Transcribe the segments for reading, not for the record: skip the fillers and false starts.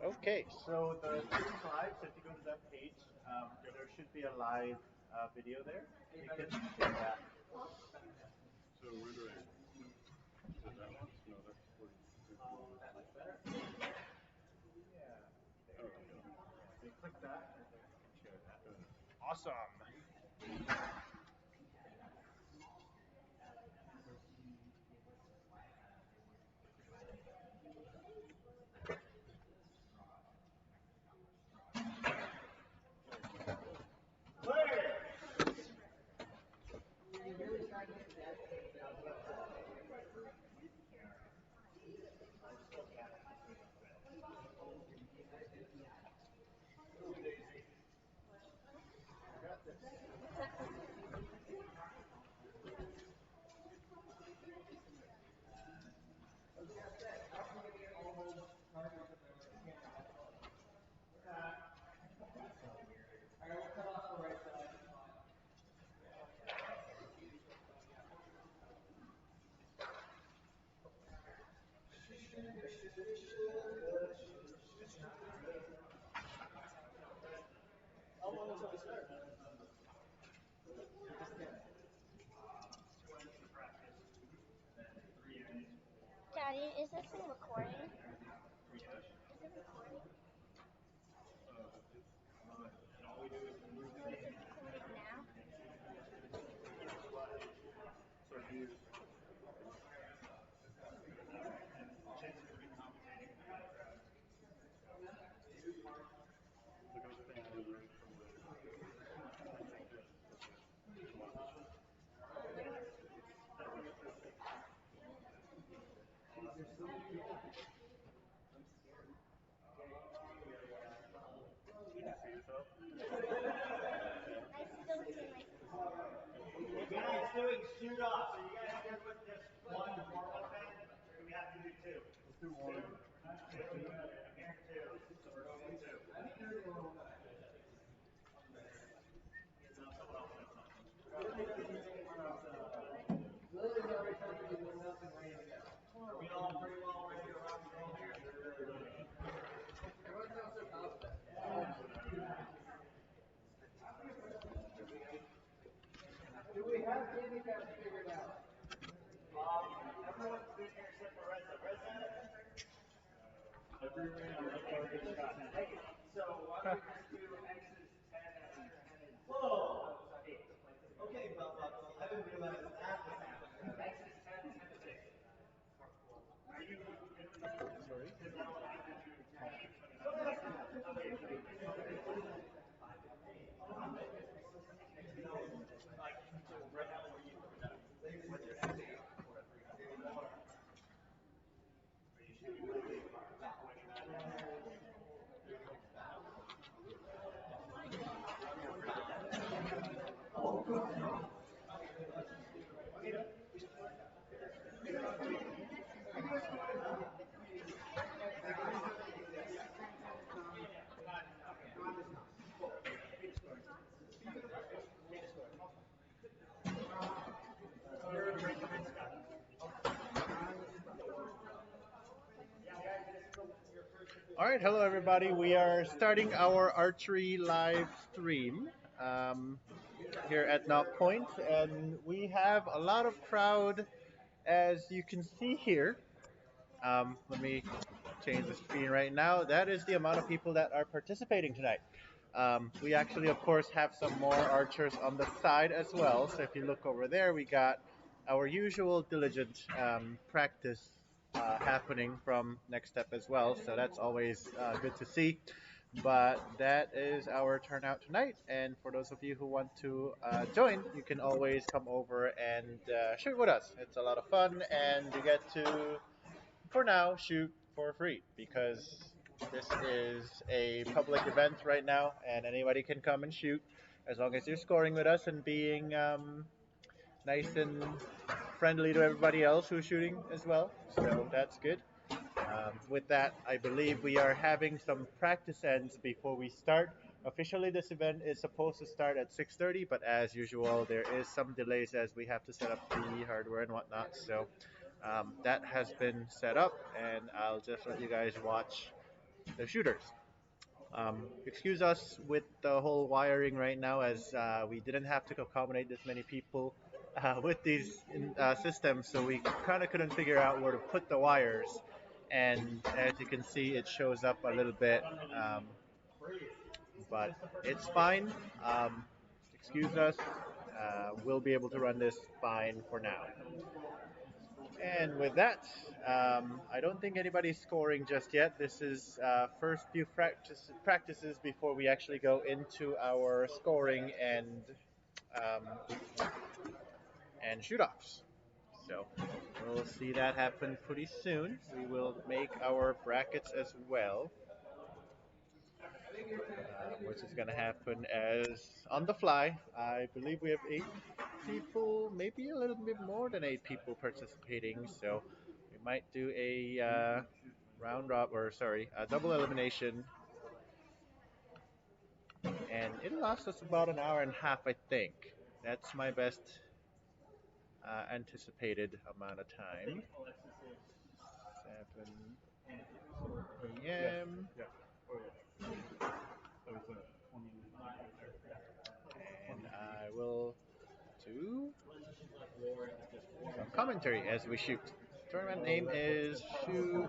Okay, so the stream's live. So if you go to that page, there should be a live video there. You can share that. So where do I? Is it that one? No, that's where. That much better? Yeah. Oh, There. yeah. So you click that, and then you can share that. Got it. Awesome. How long until we start? Daddy, is this thing recording? Is it recording? So is it recording now? So you chances to be commentating. Look at the thing to the right from the. Come on. Can you see yourself? I still see myself. You guys doing shoot off, so you guys good with just one warm-up band? Do we have to do two? Let's do one. I'm hearing two. So we're going two. Are we all pretty well ready to rock and roll here? Do we have handicaps figured out? Everyone's been here except for Reza. Reza? Every round, I target shot. So why don't we just do X's 10 and 10 and whoa! 8. Okay, belt buckle. I didn't realize that was happening. X's 10, 10 and 6. Are you Sorry? because that will have to do 10. Okay. Like, so right now, where you what's your next date? Are you shooting All right, hello everybody. We are starting our archery live stream here at Knot Point, and we have a lot of crowd, as you can see here. Let me change the screen right now. That is the amount of people that are participating tonight. We actually, of course, have some more archers on the side as well. So if you look over there, we got our usual diligent practice happening from Next Step as well. So that's always good to see. But that is our turnout tonight. And for those of you who want to join, you can always come over and shoot with us. It's a lot of fun, and you get to, for now, shoot for free because this is a public event right now, and anybody can come and shoot as long as you're scoring with us and being nice and friendly to everybody else who's shooting as well. So that's good. With that, I believe we are having some practice ends before we start. Officially, this event is supposed to start at 6:30, but as usual, there is some delays as we have to set up the hardware and whatnot. So that has been set up, and I'll just let you guys watch the shooters. Excuse us with the whole wiring right now, as we didn't have to accommodate this many people with these systems, so we kind of couldn't figure out where to put the wires. And as you can see, it shows up a little bit, but it's fine. Excuse us. We'll be able to run this fine for now. And with that, I don't think anybody's scoring just yet. This is first few practices before we actually go into our scoring and shoot-offs. So we'll see that happen pretty soon. We will make our brackets as well, which is going to happen as on the fly. I believe we have 8 people, maybe a little bit more than 8 people participating. So we might do a round robin, or sorry, a double elimination, and it'll last us about an hour and a half, I think. That's my best anticipated amount of time. 7 Yes. p.m. Yeah. Oh yeah. So it's a 20. And I will do some commentary as we shoot. Tournament name is Shoot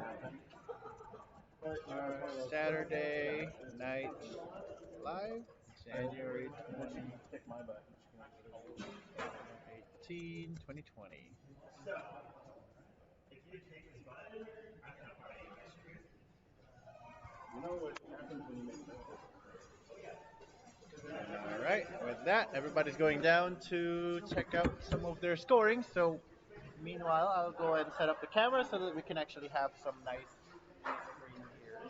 Saturday Night Live, January 18, 2020. So, if you take this button, I'm gonna buy you ice cream. You know what happens when you make that? All right, with that, everybody's going down to check out some of their scoring. So, meanwhile, I'll go ahead and set up the camera so that we can actually have some nice screen here.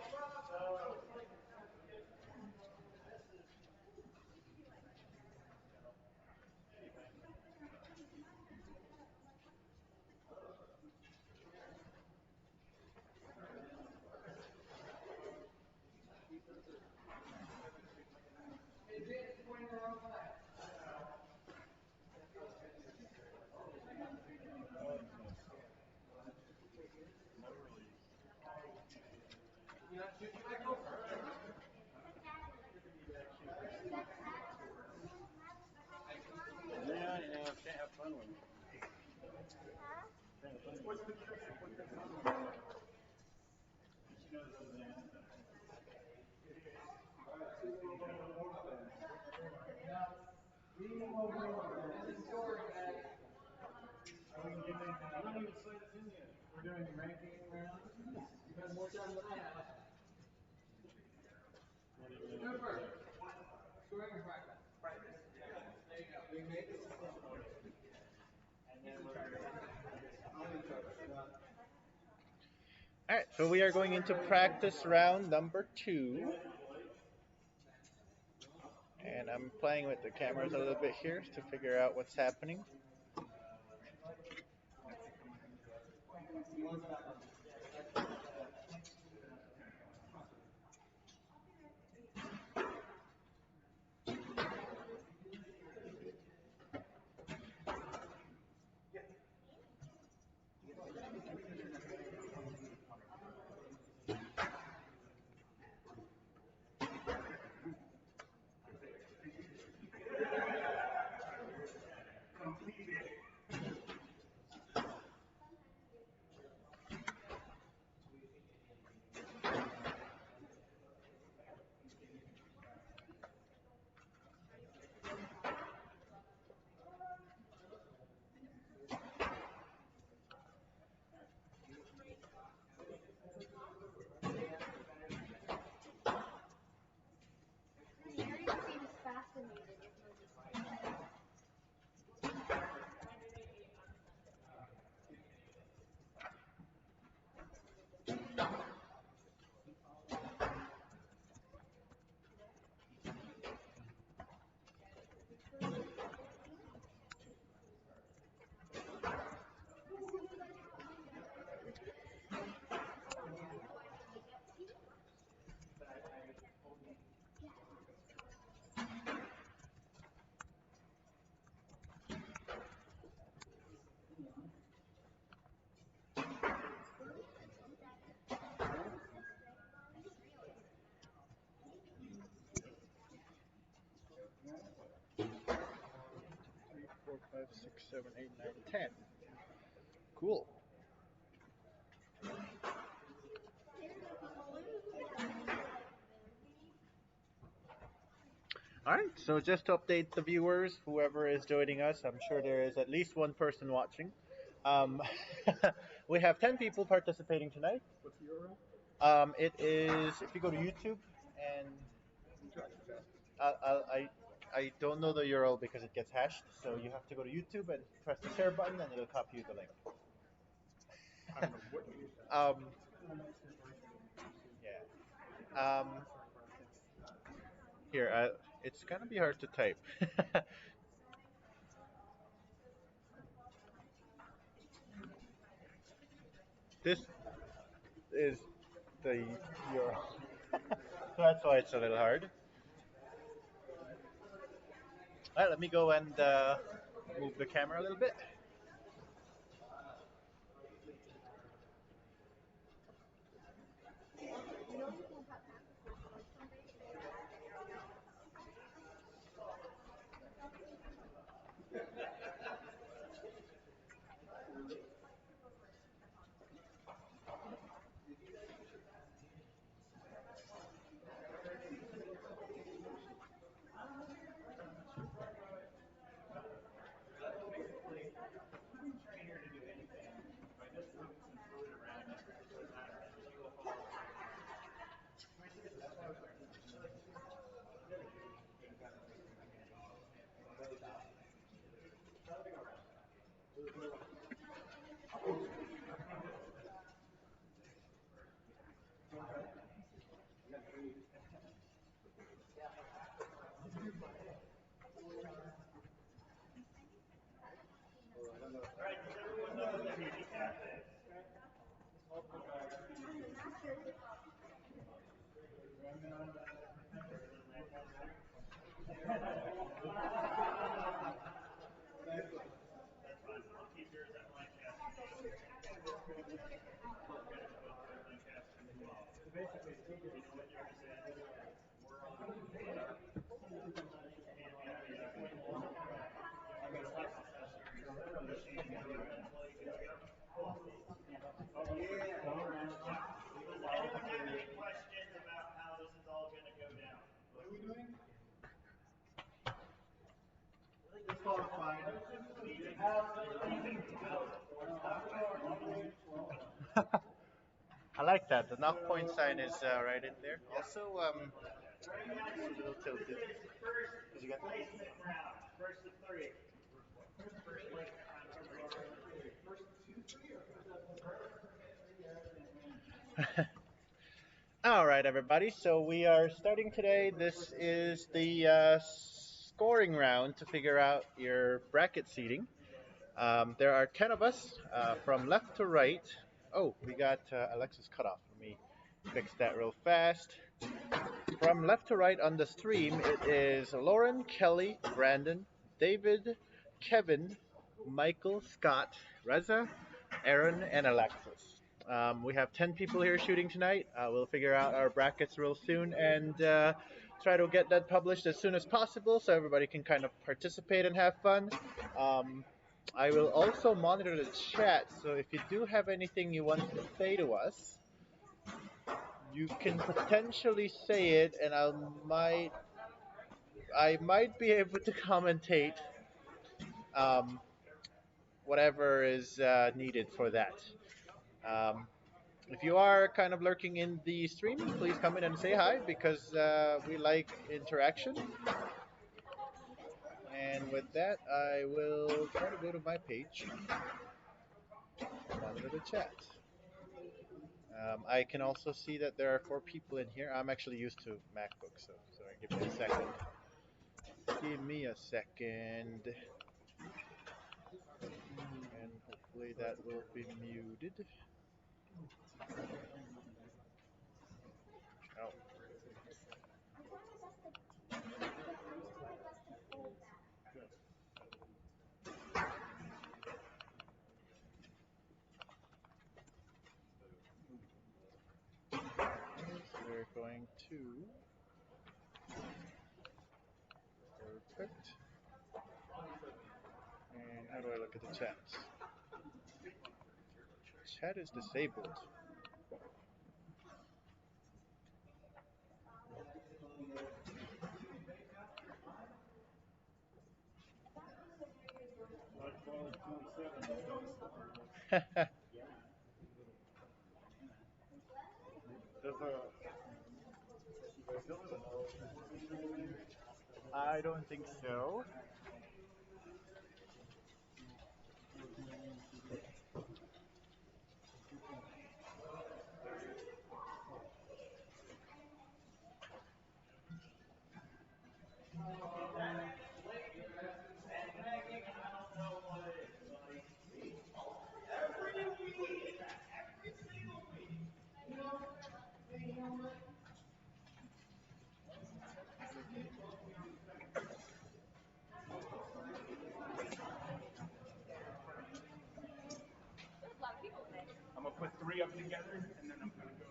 Yeah, can't have fun when Huh? we're doing ranking rounds. You have more time than I have. Scoring or practice? Practice. There you go. We make this and then we're All right, so we are going into practice round number 2. And I'm playing with the cameras a little bit here to figure out what's happening. 6, 7, 8, 9, 10. Cool. All right, so just to update the viewers, whoever is joining us, I'm sure there is at least one person watching. Um, we have 10 people participating tonight. What's the URL? It is, if you go to YouTube, and I don't know the URL because it gets hashed, so you have to go to YouTube and press the share button, and it'll copy you the link. I don't know what you just said. Yeah. Here, it's gonna be hard to type. This is the URL. That's why it's a little hard. All right, let me go and move the camera a little bit. Anyone have any questions about how this is all going to go down? What are we doing? Disqualified. I like that. The knock point sign is right in there. Also, it's a little tilted. This is first Did you get placement round. First of three. First placement round. that? All right, everybody. So we are starting today. This is the scoring round to figure out your bracket seating. There are 10 of us from left to right. Oh, we got Alexis cut off. Let me fix that real fast. From left to right on the stream, it is Lauren, Kelly, Brandon, David, Kevin, Michael, Scott, Reza, Aaron, and Alexis. We have 10 people here shooting tonight. We'll figure out our brackets real soon and try to get that published as soon as possible so everybody can kind of participate and have fun. I will also monitor the chat, so if you do have anything you want to say to us, you can potentially say it, and I might be able to commentate um, whatever is needed for that. Um, if you are kind of lurking in the stream, please come in and say hi because we like interaction. And with that, I will try to go to my page, monitor the chat. I can also see that there are 4 people in here. I'm actually used to MacBook, so sorry, give me a second. Give me a second. And hopefully that will be muted. Oh. So we're going to perfect. And How do I look at the chat? Chat is disabled. I don't think so. I'm gonna put three of them together, and then I'm gonna go.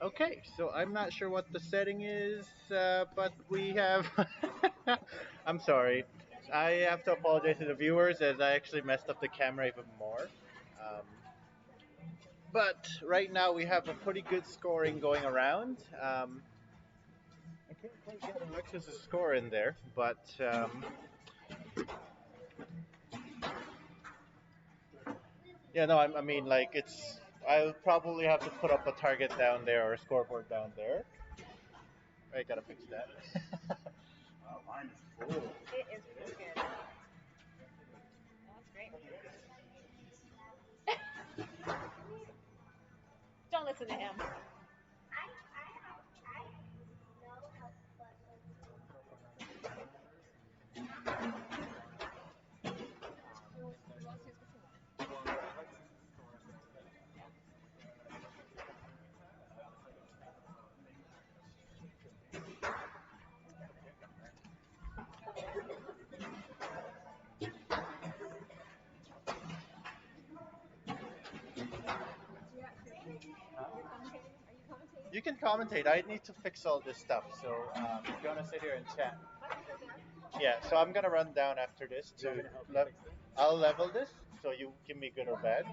Okay, so I'm not sure what the setting is, but we have. I'm sorry. I have to apologize to the viewers as I actually messed up the camera even more. Um, but right now we have a pretty good scoring going around. I can't quite get Alexis' score in there, but yeah, no, I mean, like, it's. I'll probably have to put up a target down there or a scoreboard down there. I gotta fix that. Oh, mine is full. It is really good. That's great. Don't listen to him. You can commentate. I need to fix all this stuff. So if you want to sit here and chat. Yeah, so I'm gonna run down after this to. I'll level this, so you give me good or bad.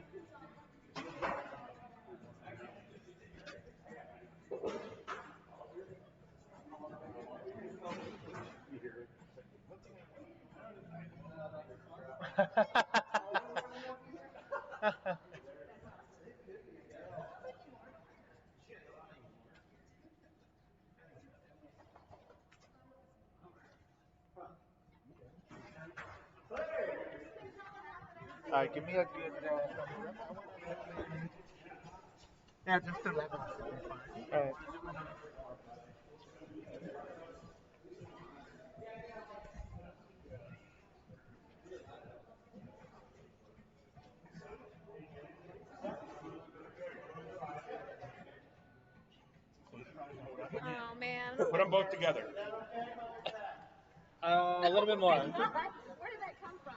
Give me a good. Yeah, just 11. Oh man. Put them both together. A little bit more. Where did that come from?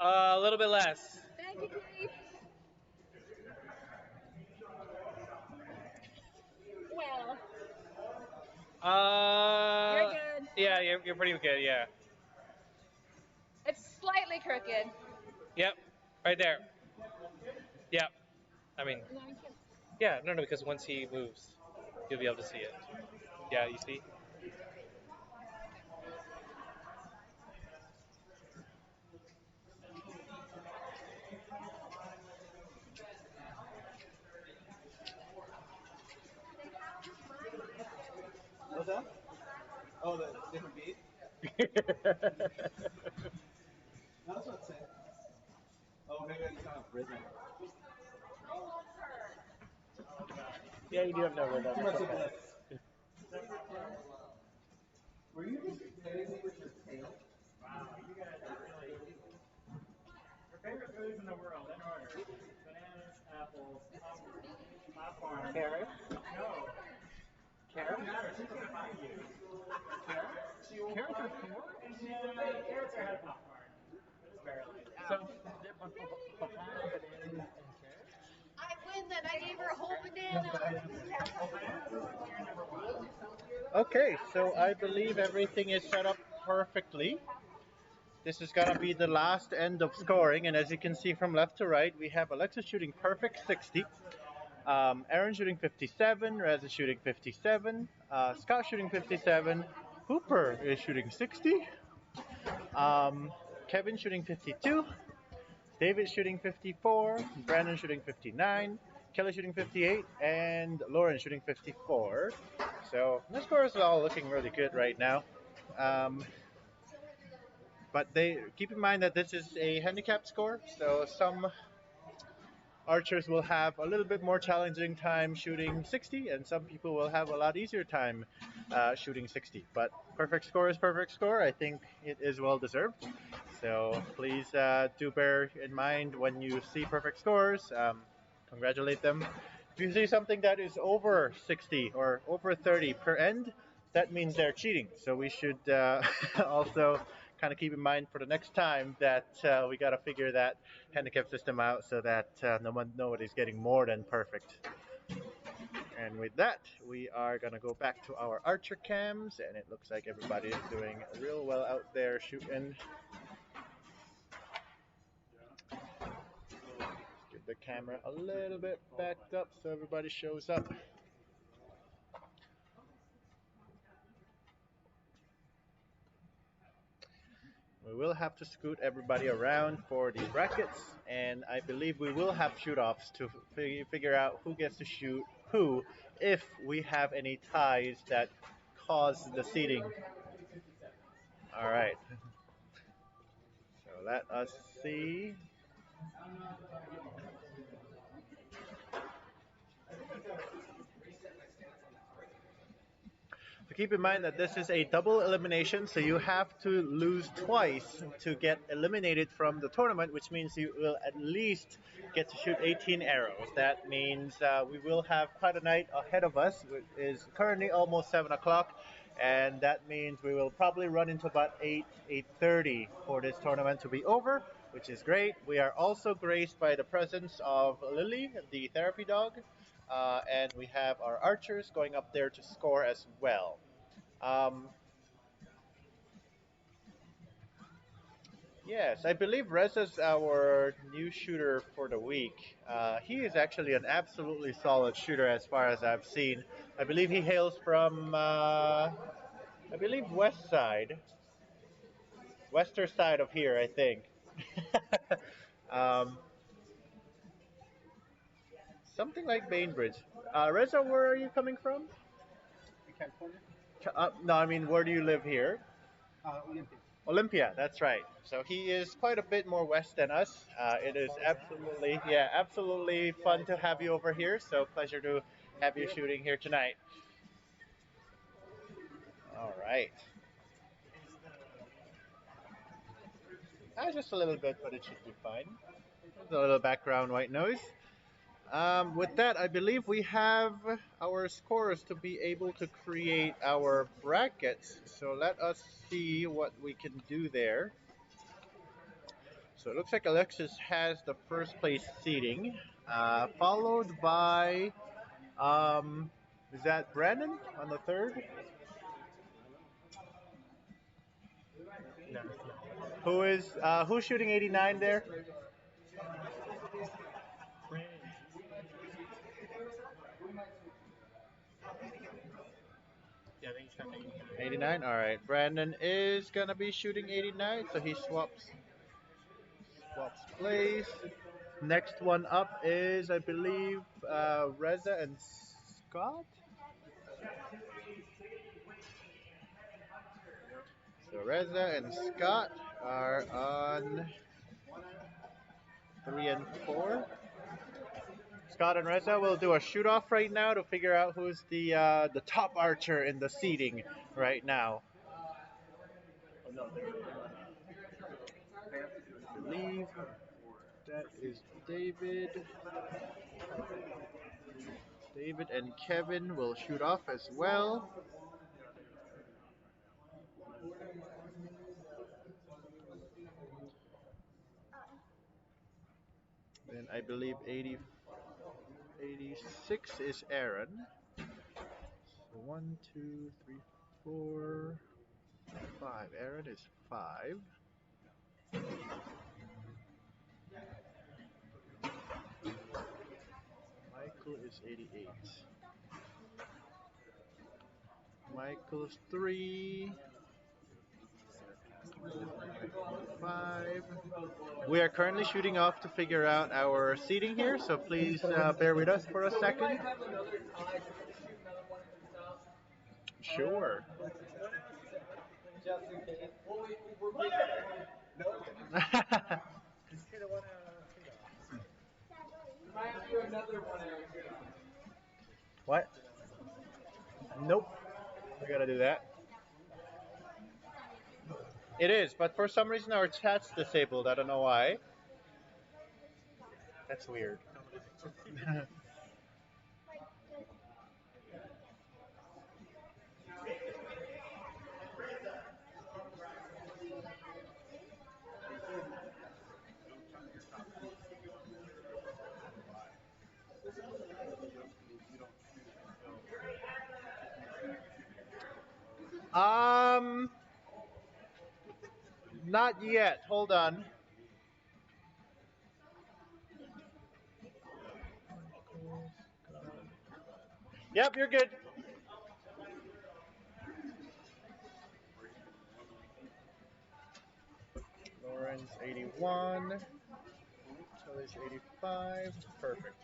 A little bit less. Thank you, Keith. Well, you're Uh, good. yeah, you're pretty good. Yeah. It's slightly crooked. Yep. Right there. Yep. I mean, No, you can't. yeah, no, because once he moves, you'll be able to see it. Yeah, you see? What's that? Oh, the different beat? No, that's not sick. Oh, maybe I just don't have rhythm. Yeah, you do have no rhythm. Too It's much of okay. this. Were you just hitting me with your tail? Wow, you guys are really. Your favorite foods in the world, in order: bananas, apples, popcorn. Carrot? No, it doesn't matter. She's gonna find you. Carrots are cool. Carrots are ahead of popcorn, just barely. So, papaya, bananas, and carrots? I win then. I gave her a whole banana. You're number one. Okay, so I believe everything is set up perfectly. This is gonna be the last end of scoring, and as you can see from left to right, we have Alexa shooting perfect 60, Aaron shooting 57, Rez is shooting 57, Scott shooting 57, Hooper is shooting 60, um, Kevin shooting 52, David shooting 54, Brandon shooting 59, Kelly shooting 58, and Lauren shooting 54. So the scores are all looking really good right now. Um, but they keep in mind that this is a handicap score, so some archers will have a little bit more challenging time shooting 60, and some people will have a lot easier time shooting 60. But perfect score is perfect score. I think it is well deserved. So please do bear in mind when you see perfect scores. Congratulate them. If you see something that is over 60 or over 30 per end, that means they're cheating. So we should also kind of keep in mind for the next time that we got to figure that handicap system out so that nobody's getting more than perfect. And with that, we are going to go back to our archer cams, and it looks like everybody is doing real well out there shooting. Get the camera a little bit backed up so everybody shows up. We will have to scoot everybody around for these brackets, and I believe we will have shoot-offs to figure out who gets to shoot who if we have any ties that cause the seating. All right. So let us see. So keep in mind that this is a double elimination, so you have to lose twice to get eliminated from the tournament, which means you will at least get to shoot 18 arrows. That means we will have quite a night ahead of us. It is currently almost 7 o'clock, and that means we will probably run into about 8:30 for this tournament to be over, which is great. We are also graced by the presence of Lily, the therapy dog, and we have our archers going up there to score as well. Um, yes, I believe Reza's our new shooter for the week. He is actually an absolutely solid shooter as far as I've seen. I believe he hails from, I believe, west side, western side of here, I think. um, something like Bainbridge. Reza, where are you coming from? In California? No, I mean, where do you live here? Olympia. Olympia, that's right. So he is quite a bit more west than us. It is absolutely, yeah, absolutely fun to have you over here. So pleasure to have you shooting here tonight. All right. Just a little bit, but it should be fine. There's a little background white noise. With that, I believe we have our scores to be able to create our brackets. So let us see what we can do there. So it looks like Alexis has the first place seating, followed by, is that Brandon on the third? No, it's not. Who's shooting 89 there? Brandon. 89. Yeah, I think he's trying to 89. 89. All right. Brandon is gonna be shooting 89, so he swaps place. Next one up is, I believe, Reza and Scott. So Reza and Scott are on 3 and 4. Scott and Reza will do a shoot off right now to figure out who's the top archer in the seating right now. Oh, no, they have to do I it. believe that is David. David and Kevin will shoot off as well. Then I believe 86 is Aaron. So 1, 2, 3, 4, 5. Aaron is 5. Michael is 88. Michael's 3. 5. We are currently shooting off to figure out our seating here, so please bear with us for a second. Sure. Just in case. Well, we're no. Just hit a 1 hour shoot off. We might have to do another 1 hour shoot off. What? Nope. We gotta do that. It is, but for some reason our chat's disabled. I don't know why. That's weird. Um, Not yet. Hold on. Yep, you're good. Lauren's 81. Kelly's 85. Perfect.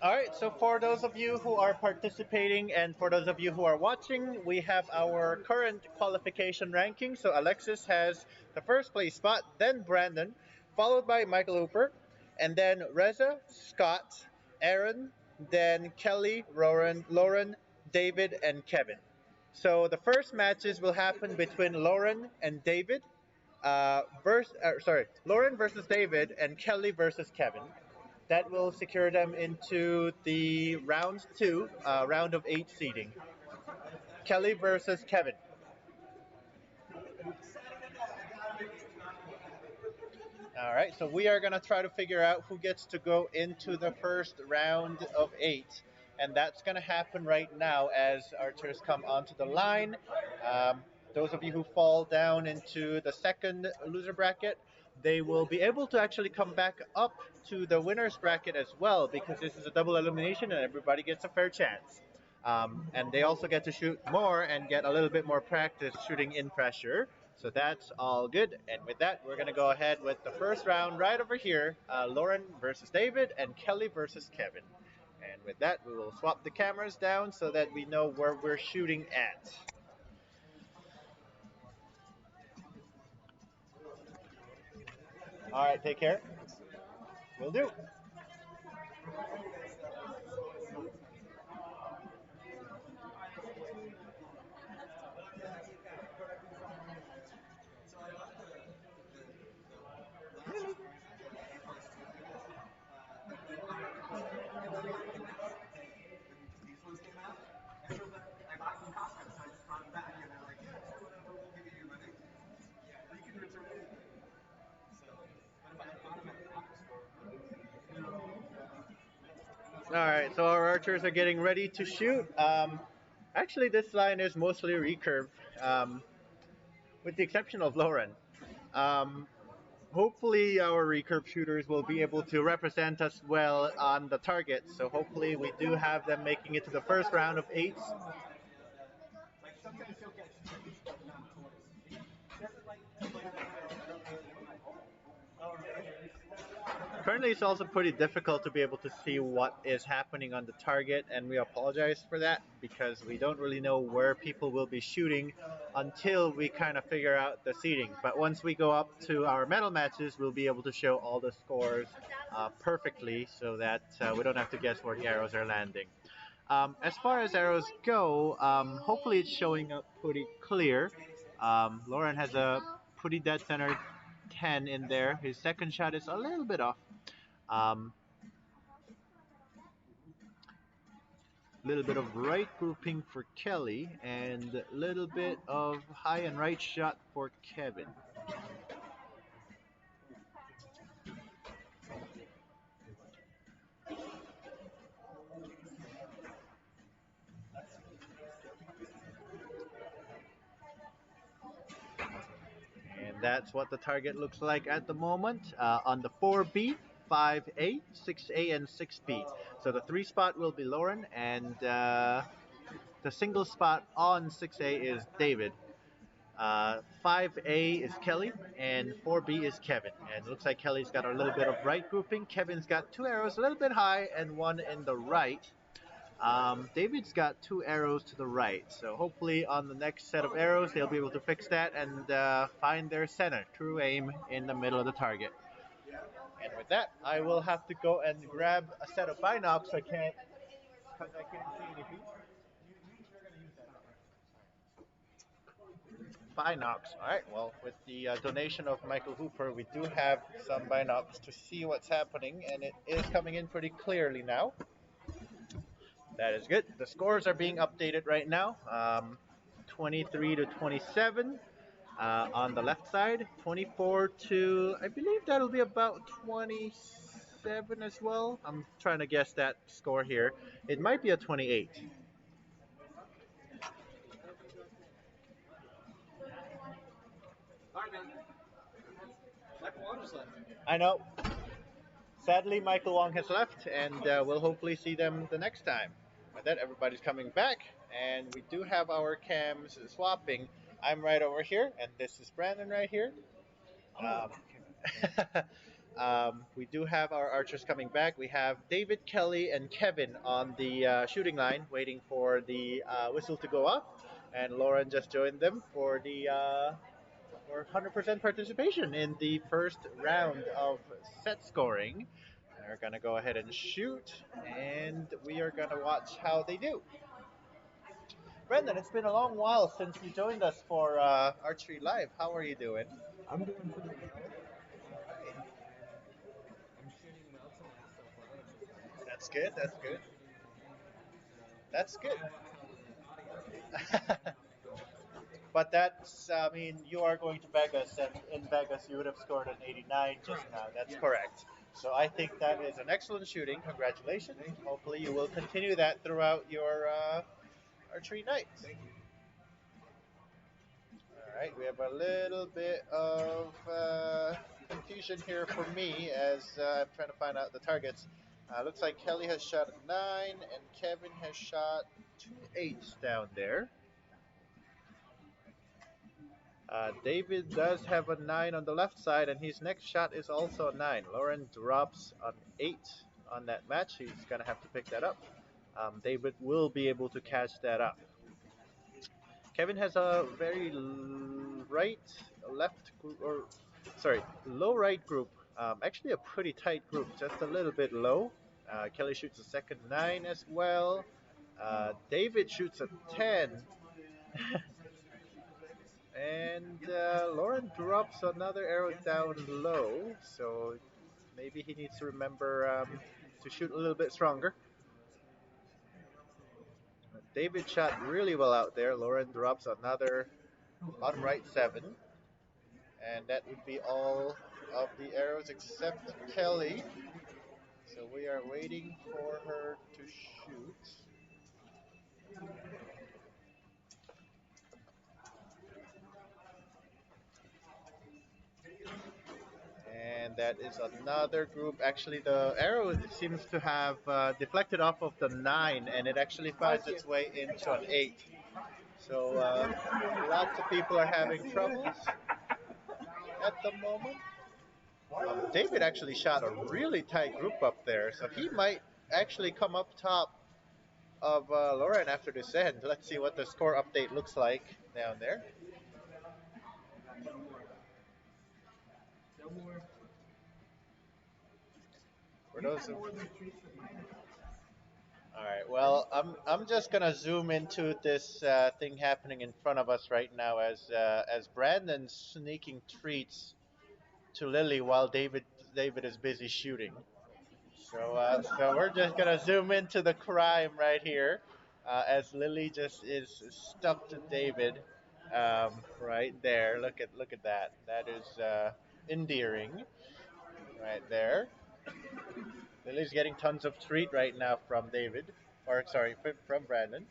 All right, so for those of you who are participating and for those of you who are watching, we have our current qualification ranking. So Alexis has the first place spot, then Brandon, followed by Michael Hooper, and then Reza, Scott, Aaron, then Kelly, Lauren, David, and Kevin. So the first matches will happen between Lauren and David, Lauren versus David, and Kelly versus Kevin. That will secure them into the round of 8 seeding. Kelly versus Kevin. All right, so we are going to try to figure out who gets to go into the first round of 8. And that's going to happen right now as archers come onto the line. Those of you who fall down into the second loser bracket, they will be able to actually come back up to the winner's bracket as well because this is a double elimination and everybody gets a fair chance. And they also get to shoot more and get a little bit more practice shooting in pressure. So that's all good. And with that, we're going to go ahead with the first round right over here, Lauren versus David and Kelly versus Kevin. And with that, we will swap the cameras down so that we know where we're shooting at. All right, take care. Will do. So I bought the last series of the A plus two, and then when these ones came out, I showed them. I bought them from Costco, so I just brought them back, and they're like, "Yeah, sure, whatever, we'll give you your money. You can return anything." So, but if I had bought them at the comic store, All right, so our archers are getting ready to shoot. Actually, this line is mostly recurve, with the exception of Lauren. Um, Hopefully, our recurve shooters will be able to represent us well on the target. So hopefully, we do have them making it to the first round of eights. like sometimes he'll catch trees, but not toys. He doesn't like toys that are my home. Oh, really? Currently, it's also pretty difficult to be able to see what is happening on the target, and we apologize for that because we don't really know where people will be shooting until we kind of figure out the seating. But once we go up to our medal matches, we'll be able to show all the scores perfectly so that we don't have to guess where the arrows are landing. As far as arrows go, hopefully it's showing up pretty clear. Lauren has a pretty dead center 10 in there. His second shot is a little bit off. Um, little bit of right grouping for Kelly and a little bit of high and right shot for Kevin. And that's what the target looks like at the moment on the 4B, 5A, 6A, and 6B. So the 3 spot will be Lauren, and the single spot on 6A is David. 5A is Kelly, and 4B is Kevin. And it looks like Kelly's got a little bit of right grouping. Kevin's got 2 arrows a little bit high and 1 in the right. David's got 2 arrows to the right, so hopefully on the next set of arrows they'll be able to fix that and find their center, true aim in the middle of the target. And with that, I will have to go and grab a set of binocs. I can't, because I can't see anything. You're going to use that. Binocs. All right. Well, with the donation of Michael Hooper, we do have some binocs to see what's happening, and it is coming in pretty clearly now. That is good. The scores are being updated right now. 23 to 27 on the left side. 24 to, I believe that'll be about 27 as well. I'm trying to guess that score here. It might be a 28. All right, man. Michael Wong just left. I know. Sadly, Michael Wong has left, and we'll hopefully see them the next time. With that, everybody's coming back, and we do have our cams swapping. I'm right over here, and this is Brandon right here. Um, we do have our archers coming back. We have David, Kelly, and Kevin on the shooting line, waiting for the whistle to go off, and Lauren just joined them for the for 100% participation in the first round of set scoring. They're going to go ahead and shoot, and we are going to watch how they do. Brendan, it's been a long while since you joined us for Archery Live. How are you doing? I'm doing pretty well. I'm shooting well tonight so far, which is nice. That's good. That's I'm good. shooting my hand, That's I good. don't know how the audio is. But that's, I mean, you are going to Vegas, and in Vegas you would have scored an 89 just Correct. now. That's Yes. correct. So I think that is an excellent shooting. Congratulations. Thank you. Hopefully you will continue that throughout your archery nights. Thank you. All right, we have a little bit of confusion here for me as I'm trying to find out the targets. Looks like Kelly has shot a 9 and Kevin has shot 2 8s down there. David does have a 9 on the left side, and his next shot is also a 9. Lauren drops an 8 on that match. He's going to have to pick that up. David will be able to catch that up. Kevin has a very right, left, or sorry, low right group. Actually, a pretty tight group, just a little bit low. Kelly shoots a second nine as well. David shoots a 10. And Lauren drops another arrow down low, so maybe he needs to remember to shoot a little bit stronger. David shot really well out there. Lauren drops another bottom right 7. And that would be all of the arrows except Kelly. So we are waiting for her to shoot. And that is another group. Actually, the arrow seems to have deflected off of the 9, and it actually finds its way into an 8. So lots of people are having troubles at the moment. David actually shot a really tight group up there, so he might actually come up top of Lauren after this end. Let's see what the score update looks like down there. For those who... All right. Well, I'm just gonna zoom into this thing happening in front of us right now as Brandon's sneaking treats to Lily while David is busy shooting. So we're just gonna zoom into the crime right here, as Lily just is stuck to David, right there. Look at that. That is endearing, right there. Lily's getting tons of treat right now from David, or sorry, from Brandon.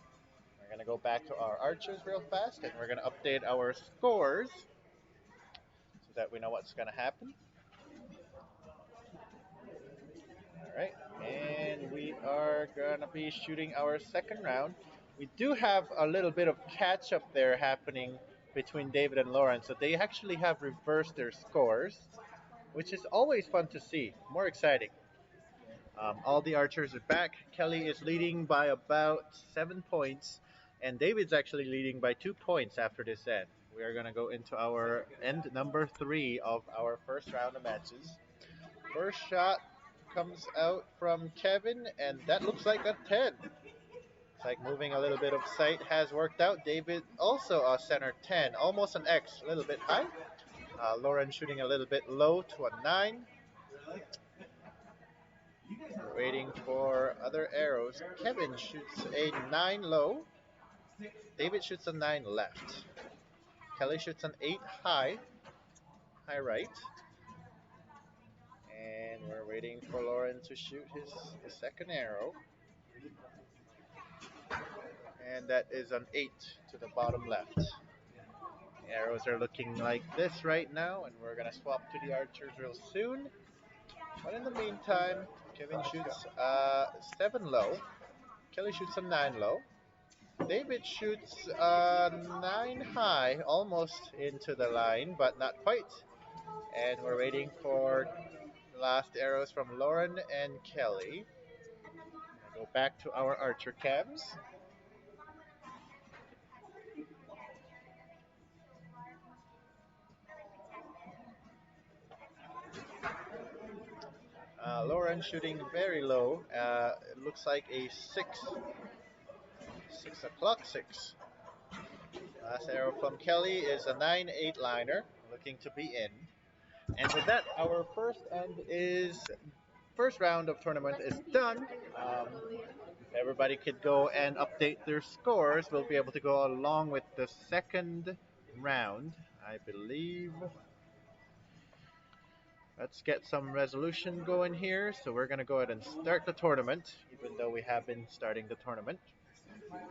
We're gonna go back to our archers real fast, and we're gonna update our scores so that we know what's gonna happen. All right, and we are gonna be shooting our second round. We do have a little bit of catch up there happening between David and Lauren, so they actually have reversed their scores, which is always fun to see, more exciting. All the archers are back. Kelly is leading by about 7 points, and David's actually leading by 2 points after this end. We are gonna go into our end number 3 of our first round of matches. First shot comes out from Kevin, and that looks like a 10. It's like moving a little bit of sight has worked out. David also a center 10, almost an X, a little bit high. Lauren shooting a little bit low to a 9. We're waiting for other arrows. Kevin shoots a 9 low. David shoots a 9 left. Kelly shoots an 8 high, high right. And we're waiting for Lauren to shoot his second arrow. And that is an 8 to the bottom left. The arrows are looking like this right now, and we're going to swap to the archers real soon. But in the meantime, Kevin shoots 7 low. Kelly shoots a 9 low. David shoots 9 high, almost into the line, but not quite. And we're waiting for the last arrows from Lauren and Kelly. Go back to our archer cams. Lauren shooting very low. It looks like a 6 o'clock 6. Last arrow from Kelly is a 9-8 liner, looking to be in. And with that, our first round of tournament is done. Everybody could go and update their scores. We'll be able to go along with the second round, I believe. Let's get some resolution going here. So we're going to go ahead and start the tournament, even though we have been starting the tournament. I'm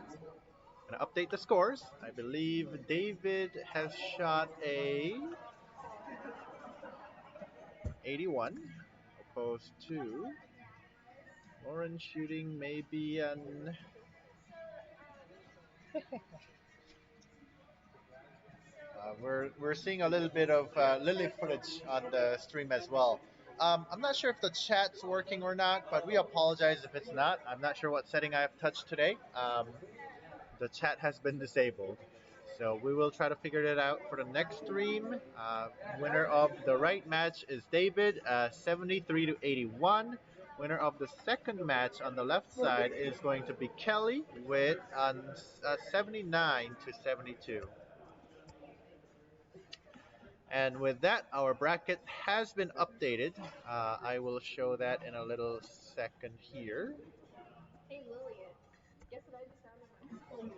going to update the scores. I believe David has shot a 81, opposed to Lauren shooting maybe an we're seeing a little bit of Lily footage on the stream as well. I'm not sure if the chat's working or not, but we apologize if it's not. I'm not sure what setting I have touched today. The chat has been disabled. So we will try to figure it out for the next stream. Winner of the right match is David, 73 to 81. Winner of the second match on the left side is going to be Kelly with 79 to 72. And with that, our bracket has been updated. I will show that in a little second here. Hey, Lillian. Guess what I just found in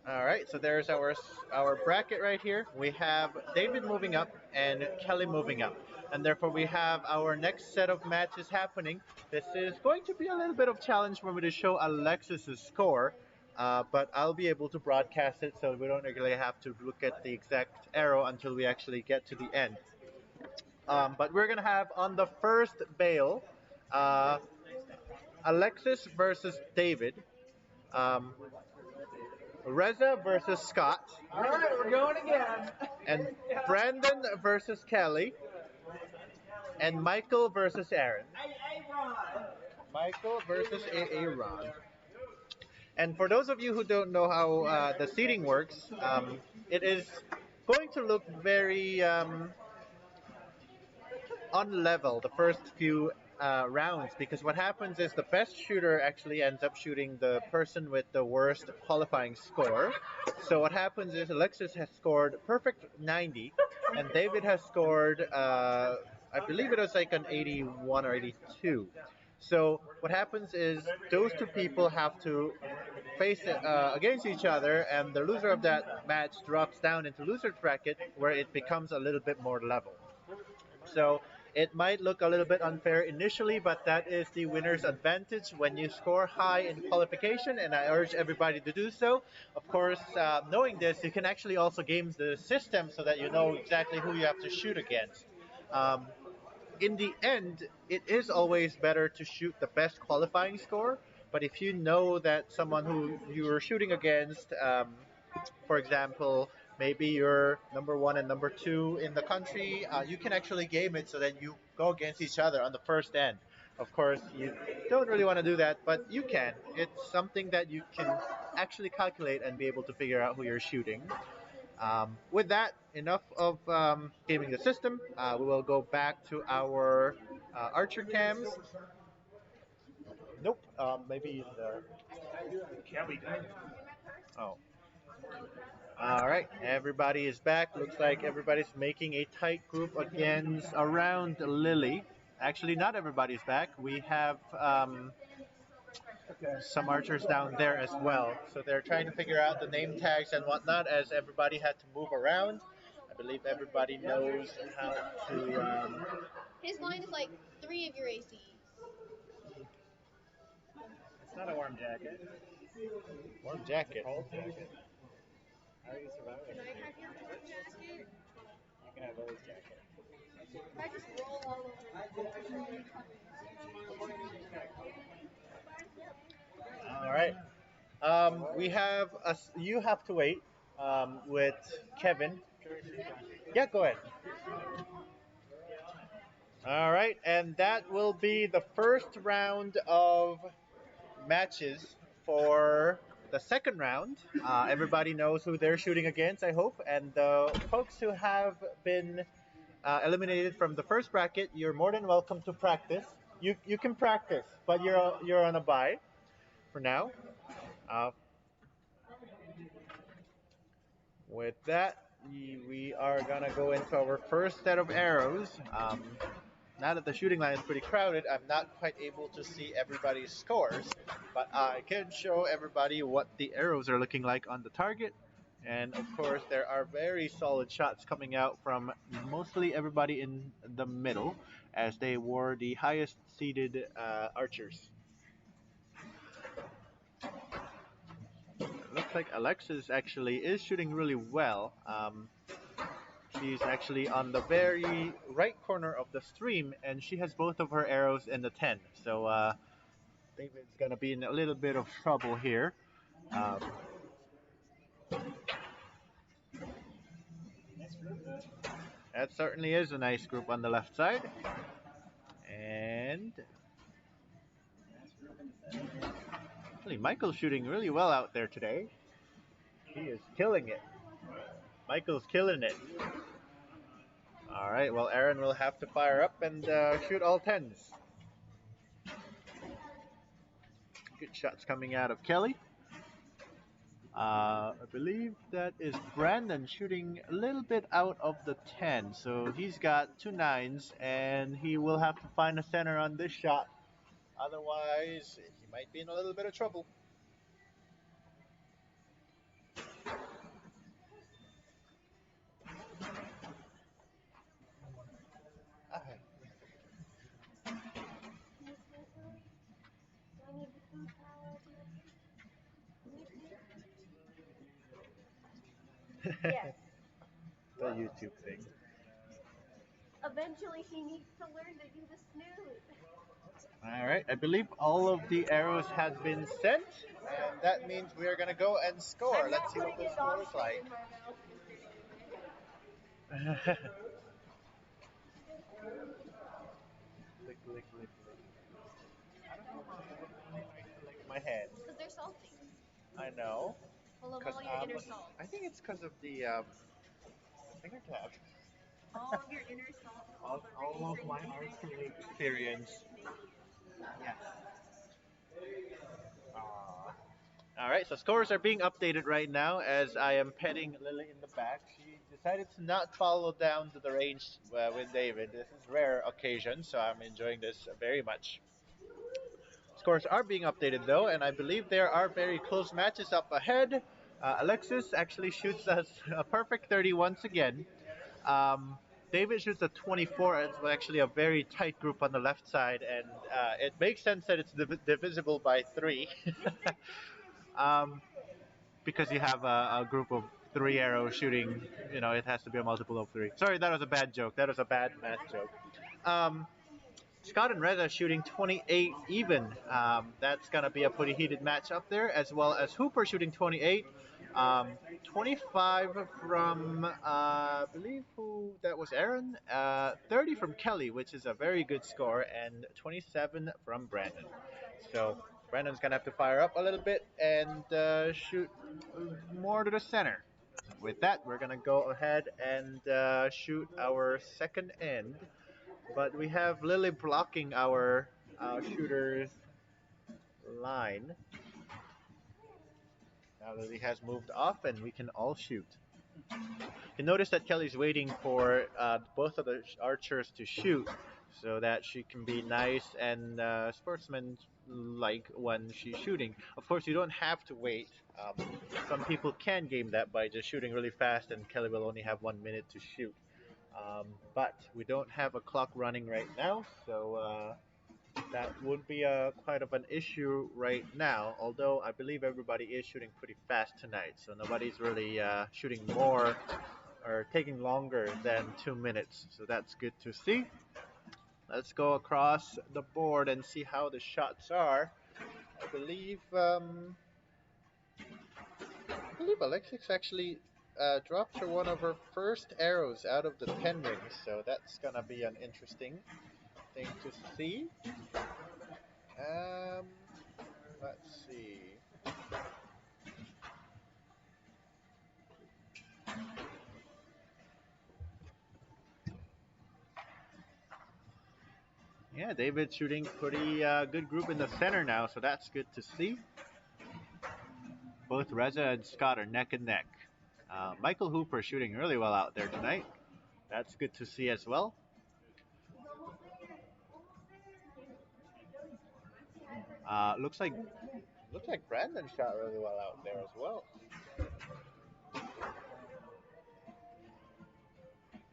my All right, so there's our bracket right here. We have David moving up and Kelly moving up, and therefore we have our next set of matches happening. This is going to be a little bit of challenge for me to show Alexis's score, but I'll be able to broadcast it, so we don't really have to look at the exact arrow until we actually get to the end. But we're gonna have on the first bale, uh, Alexis versus David. Um, Reza versus Scott. All right, we're going again. And Brandon versus Kelly. And Michael versus Aaron. Michael versus Aaron. And for those of you who don't know how the seating works, it is going to look very unlevel the first few rounds, because what happens is the best shooter actually ends up shooting the person with the worst qualifying score. So what happens is Alexis has scored perfect 90, and David has scored, I believe it was like an 81 or 82. So what happens is those two people have to face against each other, and the loser of that match drops down into loser's bracket, where it becomes a little bit more level. So it might look a little bit unfair initially, but that is the winner's advantage when you score high in qualification, and I urge everybody to do so. Of course, knowing this, you can actually also game the system so that you know exactly who you have to shoot against. Um, in the end, it is always better to shoot the best qualifying score, but if you know that someone who you're shooting against, for example, maybe you're number one and number two in the country, you can actually game it so that you go against each other on the first end. Of course, you don't really want to do that, but you can. It's something that you can actually calculate and be able to figure out who you're shooting. With that, enough of gaming the system. We will go back to our archer cams. Nope. Maybe in the. Kelly does. Oh. All right, everybody is back. Looks like everybody's making a tight group against around Lily. Actually, not everybody's back. We have some archers down there as well. So they're trying to figure out the name tags and whatnot, as everybody had to move around. I believe everybody knows how to. His line is like 3 of your ACs. It's not a warm jacket. Warm jacket. Cold jacket. How are you surviving? Can I have your warm jacket? You can have Lily's jacket. If I just roll all over. All right. We have you have to wait with Kevin. Yeah, go ahead. All right, and that will be the first round of matches for the second round. Everybody knows who they're shooting against, I hope, and the folks who have been eliminated from the first bracket, you're more than welcome to practice. You can practice, but you're on a bye for now. Uh, with that, we are gonna go into our first set of arrows. Now that the shooting line is pretty crowded, I'm not quite able to see everybody's scores, but I can show everybody what the arrows are looking like on the target. And of course, there are very solid shots coming out from mostly everybody in the middle, as they were the highest seeded archers. It looks like Alexis actually is shooting really well. She's actually on the very right corner of the stream, and she has both of her arrows in the 10. So David's going to be in a little bit of trouble here. Um, That certainly is a nice group on the left side. And actually, Michael's shooting really well out there today. He is killing it. Michael's killing it. All right, well, Aaron will have to fire up and shoot all tens. Good shots coming out of Kelly. I believe that is Brandon shooting a little bit out of the 10. So he's got two nines, and he will have to find a center on this shot. Otherwise, he might be in a little bit of trouble. Ah, Miss Lily, do I need the food towel today? Yes. the YouTube thing. Eventually, she needs to learn to do the snooze. All right, I believe all of the arrows have been sent, and that means we are going to go and score. I'm Let's not see what putting the a score dog is treat like. in my mouth considering Lick, lick, lick, lick. I don't know why I only like to lick my hands. because they're salty. I know. Full of Cause all your inner salt. I think it's because of the finger tab. All of your inner salt and all the All of racing my demons archery rushing experience. to make you. Yes. All right, so scores are being updated right now as I am petting Lily in the back. She decided to not follow down to the range with David. This is rare occasion, so I'm enjoying this very much. Scores are being updated though, and I believe there are very close matches up ahead. Alexis actually shoots us a perfect 30 once again. Um, David shoots a 24. It's actually a very tight group on the left side, and it makes sense that it's divisible by three. um, because you have a group of three arrows shooting, it has to be a multiple of three. Sorry, that was a bad joke. That was a bad math joke. Um, Scott and Reza shooting 28 even. That's going to be a pretty heated match up there, as well as Hooper shooting 28. 25 from, I believe who that was Aaron. 30 from Kelly, which is a very good score, and 27 from Brandon. So Brandon's going to have to fire up a little bit and shoot more to the center. With that, we're going to go ahead and shoot our second end. But we have Lily blocking our shooter's line. Now Lily has moved off and we can all shoot. You notice that Kelly's waiting for both of the archers to shoot so that she can be nice and sportsman-like when she's shooting. Of course, you don't have to wait. Some people can game that by just shooting really fast, and Kelly will only have 1 minute to shoot. But we don't have a clock running right now, so that would be quite of an issue right now. Although I believe everybody is shooting pretty fast tonight, so nobody's really shooting more or taking longer than 2 minutes. So that's good to see. Let's go across the board and see how the shots are. I believe Alexis actually dropped her one of her first arrows out of the 10 rings, so that's gonna be an interesting thing to see. Um, let's see. Yeah, David's shooting pretty good group in the center now, so that's good to see. Both Reza and Scott are neck and neck. Michael Hooper shooting really well out there tonight. That's good to see as well. Looks like Brandon shot really well out there as well.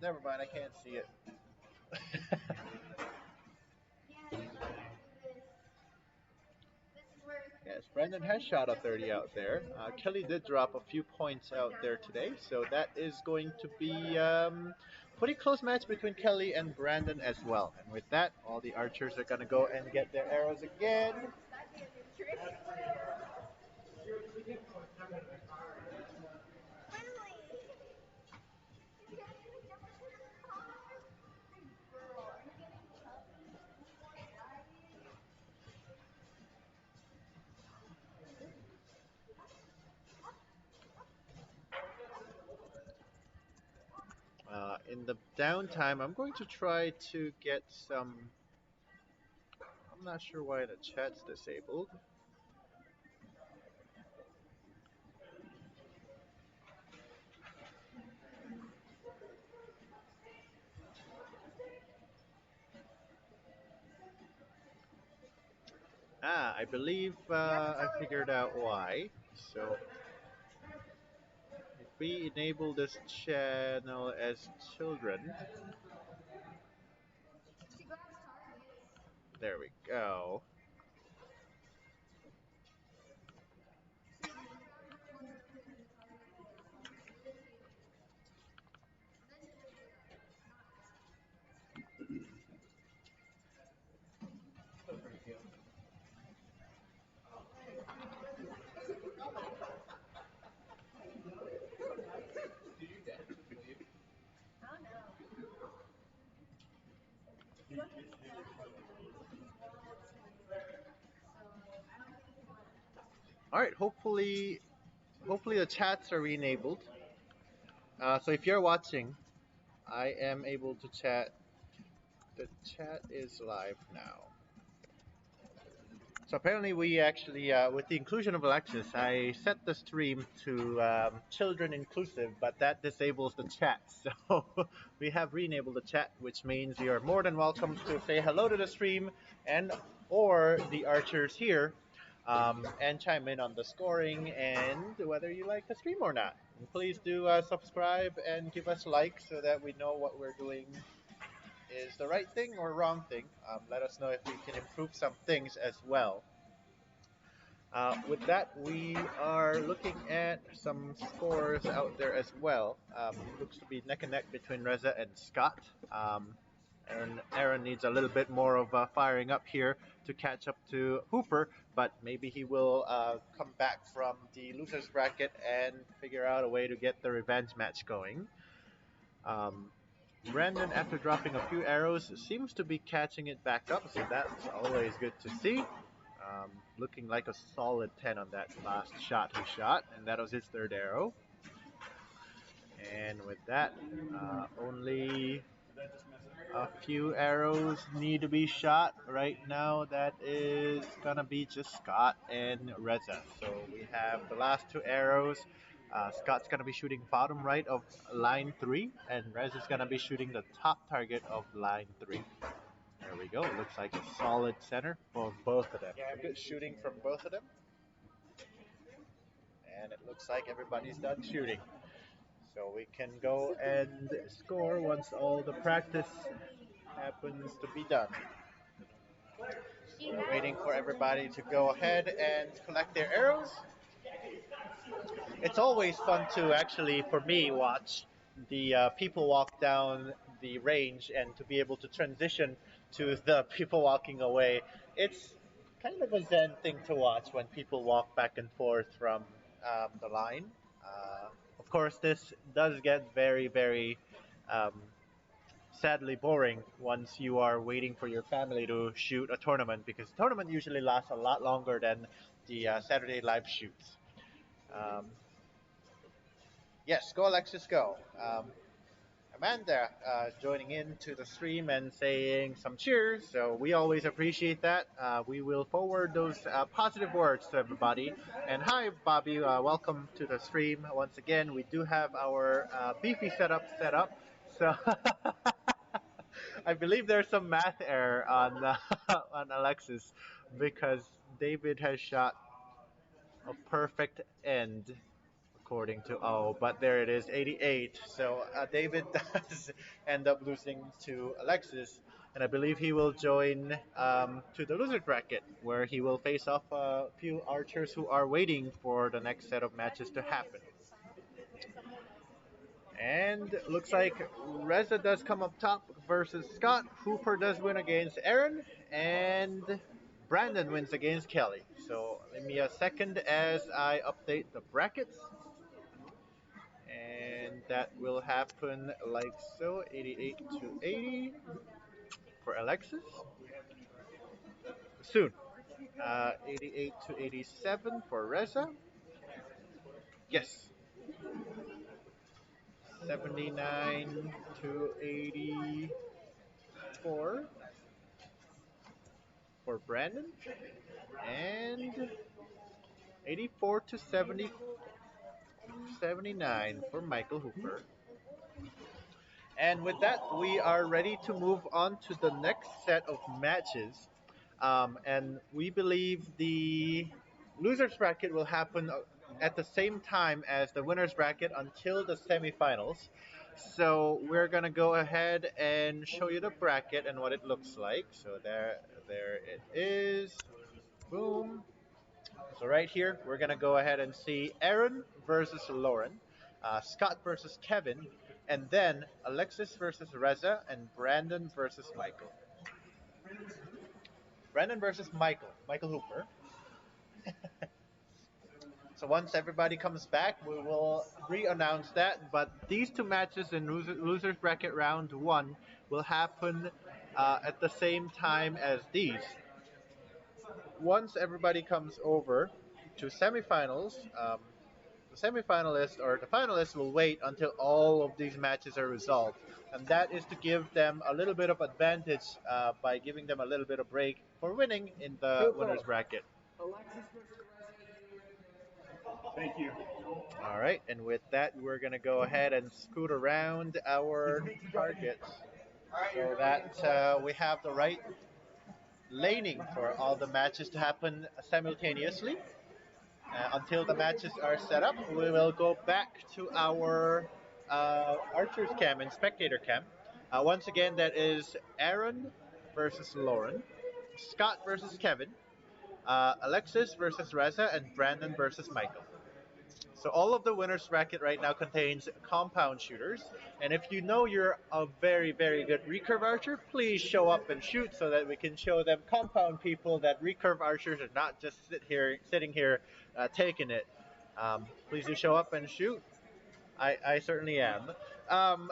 Never mind, I can't see it. Yes, Brandon has shot a 30 out there. Kelly did drop a few points out there today, so that is going to be pretty close match between Kelly and Brandon as well. And with that, all the archers are going to go and get their arrows again. in the downtime, I'm going to try to get some. I'm not sure why the chat's disabled. I believe I figured out why. So if we enable this channel as children, there we go. All right, hopefully the chats are enabled. So if you're watching, I am able to chat. The chat is live now. So apparently we actually, with the inclusion of Alexis, I set the stream to children inclusive, but that disables the chat. So we have re-enabled the chat, which means you're more than welcome to say hello to the stream and or the archers here, and chime in on the scoring and whether you like the stream or not. And please do subscribe and give us likes so that we know what we're doing is the right thing or wrong thing. Let us know if we can improve some things as well. With that, we are looking at some scores out there as well. Looks to be neck and neck between Reza and Scott. And Aaron needs a little bit more of firing up here to catch up to Hooper, but maybe he will come back from the losers bracket and figure out a way to get the revenge match going. Brandon, after dropping a few arrows, seems to be catching it back up, so that's always good to see. Looking like a solid 10 on that last shot he shot, and that was his third arrow. And with that, only a few arrows need to be shot. Right now, that is gonna be just Scott and Reza. So we have the last two arrows. Scott's gonna be shooting bottom right of line 3, and Reza's gonna be shooting the top target of line 3. There we go. It looks like a solid center for both of them. Good shooting from both of them. And it looks like everybody's done shooting. So we can go and score once all the practice happens to be done. We're waiting for everybody to go ahead and collect their arrows. It's always fun to actually, for me, watch the people walk down the range and to be able to transition to the people walking away. It's kind of a zen thing to watch when people walk back and forth from the line. Of course, this does get very, very um, sadly boring once you are waiting for your family to shoot a tournament because the tournament usually lasts a lot longer than the Saturday live shoots. Um, yes, go Alexis, go. Amanda joining in to the stream and saying some cheers, so we always appreciate that. We will forward those positive words to everybody. And hi, Bobby, welcome to the stream once again. We do have our beefy setup set up, so I believe there's some math error on on Alexis because David has shot a perfect end according to but there it is, 88. So David does end up losing to Alexis, and I believe he will join to the loser bracket where he will face off a few archers who are waiting for the next set of matches to happen. And looks like Reza does come up top versus Scott. Hooper does win against Aaron, and Brandon wins against Kelly. So give me a second as I update the brackets. And that will happen like so, 88 to 80 for Alexis. Soon. 88 to 87 for Reza. Yes. 79 to 84 for Brandon, and 84 to 79 for Michael Hooper. And with that, we are ready to move on to the next set of matches. And we believe the losers bracket will happen at the same time as the winners bracket until the semifinals. So we're gonna go ahead and show you the bracket and what it looks like. So there it is. Boom. So right here, we're gonna go ahead and see Aaron versus Lauren, Scott versus Kevin, and then Alexis versus Reza, and Brandon versus Michael. Brandon versus Michael Hooper. So once everybody comes back, we will re-announce that. But these two matches in losers bracket round one will happen at the same time as these. Once everybody comes over to semifinals, the semifinalists or the finalists will wait until all of these matches are resolved, and that is to give them a little bit of advantage by giving them a little bit of break for winning in the winners bracket. Thank you. All right, and with that, we're gonna go ahead and scoot around our targets so that we have the right laning for all the matches to happen simultaneously. Until the matches are set up, we will go back to our archers cam and spectator cam. Once again, that is Aaron versus Lauren, Scott versus Kevin, Alexis versus Reza, and Brandon versus Michael. So all of the winners bracket right now contains compound shooters. And if you know you're a very, very good recurve archer, please show up and shoot so that we can show them compound people that recurve archers are not just sitting here taking it. Please do show up and shoot. I certainly am. Um,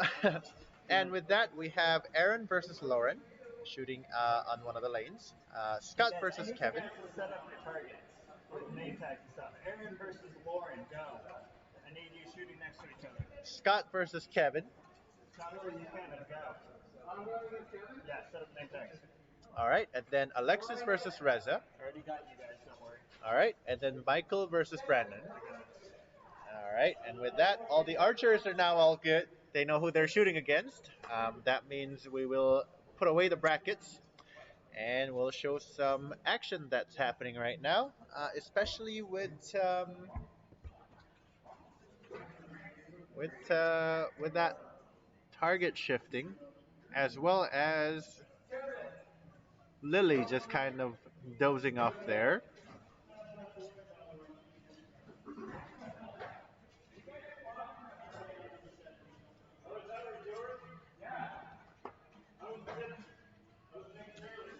and with that, we have Aaron versus Lauren shooting on one of the lanes. Scott versus Kevin. Set up your targets with name tags and stuff. Aaron versus Lauren, go. I need you shooting next to each other. Scott versus Kevin. Scott or you can go. Yeah, set up name tags. All right, and then Alexis versus Reza. I already got you guys, don't worry. All right, and then Michael versus Brandon. All right, and with that, all the archers are now all good. They know who they're shooting against. That means we will put away the brackets and we'll show some action that's happening right now, especially with that target shifting, as well as Lily just kind of dozing off there.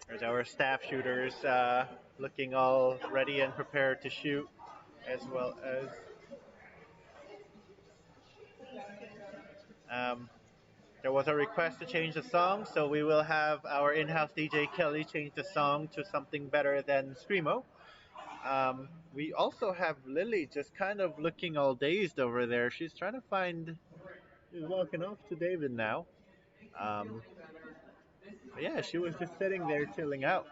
There's our staff shooters looking all ready and prepared to shoot, as well as um, there was a request to change the song, so we will have our in-house DJ Kelly change the song to something better than Screamo. We also have Lily just kind of looking all dazed over there. She's trying to find. She's walking off to David now. Um, but yeah, she was just sitting there chilling out.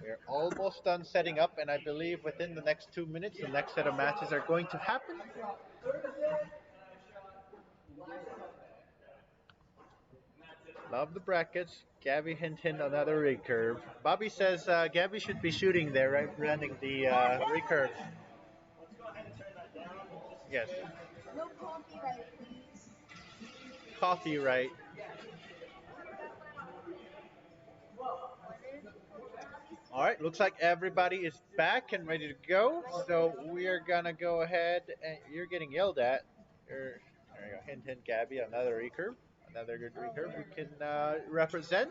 We're almost done setting up, and I believe within the next 2 minutes, the next set of matches are going to happen. Love the brackets. Gabby hint another recurve. Bobby says Gabby should be shooting there, right? Running the recurve. Let's go ahead and turn that down. Yes. No copyright, please. Coffee, right? All right, looks like everybody is back and ready to go. So we are gonna go ahead and you're getting yelled at. There you go. Hint, hint, Gabby. Another recurve. Another good recurve we can represent.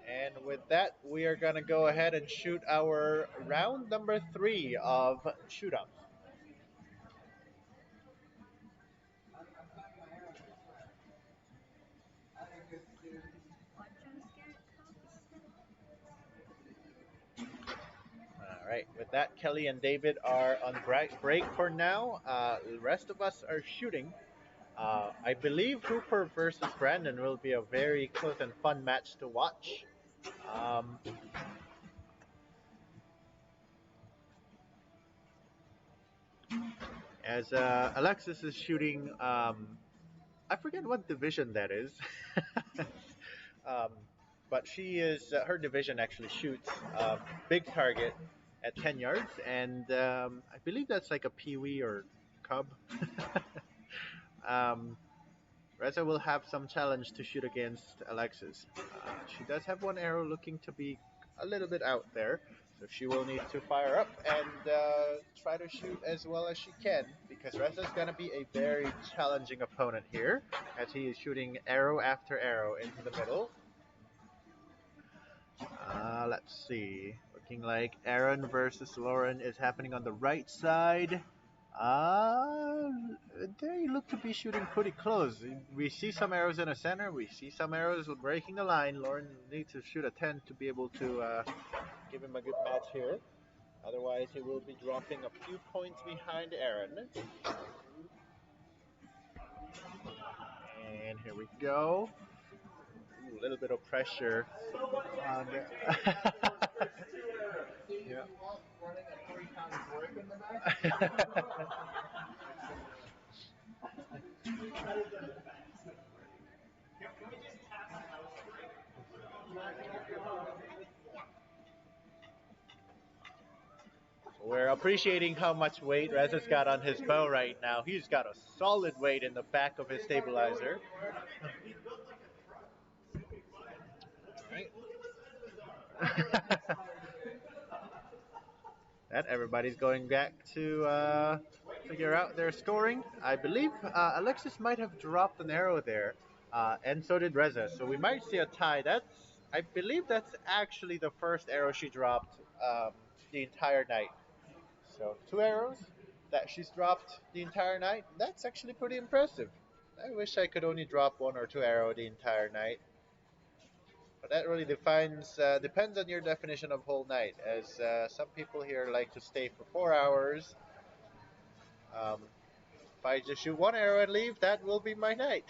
And with that, we are gonna go ahead and shoot our round number 3 of shoot ups. All All right. With that, Kelly and David are on break for now. The rest of us are shooting. I believe Hooper versus Brandon will be a very close and fun match to watch. Um, as Alexis is shooting, I forget what division that is. um, but she is her division actually shoots big target at 10 yards, and I believe that's like a peewee or cub. um, Reza will have some challenge to shoot against Alexis. She does have one arrow looking to be a little bit out there, so she will need to fire up and try to shoot as well as she can because Reza is going to be a very challenging opponent here as he is shooting arrow after arrow into the middle. Let's see. Looking like Aaron versus Lauren is happening on the right side. Uh, they look to be shooting pretty close. We see some arrows in the center. We see some arrows breaking the line. Lauren needs to shoot a 10 to be able to give him a good match here. Otherwise, he will be dropping a few points behind Aaron. And here we go. Ooh, a little bit of pressure on the yeah. We're appreciating how much weight Reza's got on his bow right now. He's got a solid weight in the back of his stabilizer. Right. That everybody's going back to figure out their scoring. I believe Alexis might have dropped an arrow there, and so did Reza. So we might see a tie. I believe that's actually the first arrow she dropped the entire night. So 2 arrows that she's dropped the entire night. That's actually pretty impressive. I wish I could only drop 1 or 2 arrows the entire night. But that really depends on your definition of whole night, as some people here like to stay for 4 hours. Um, if I just shoot 1 arrow and leave, that will be my night.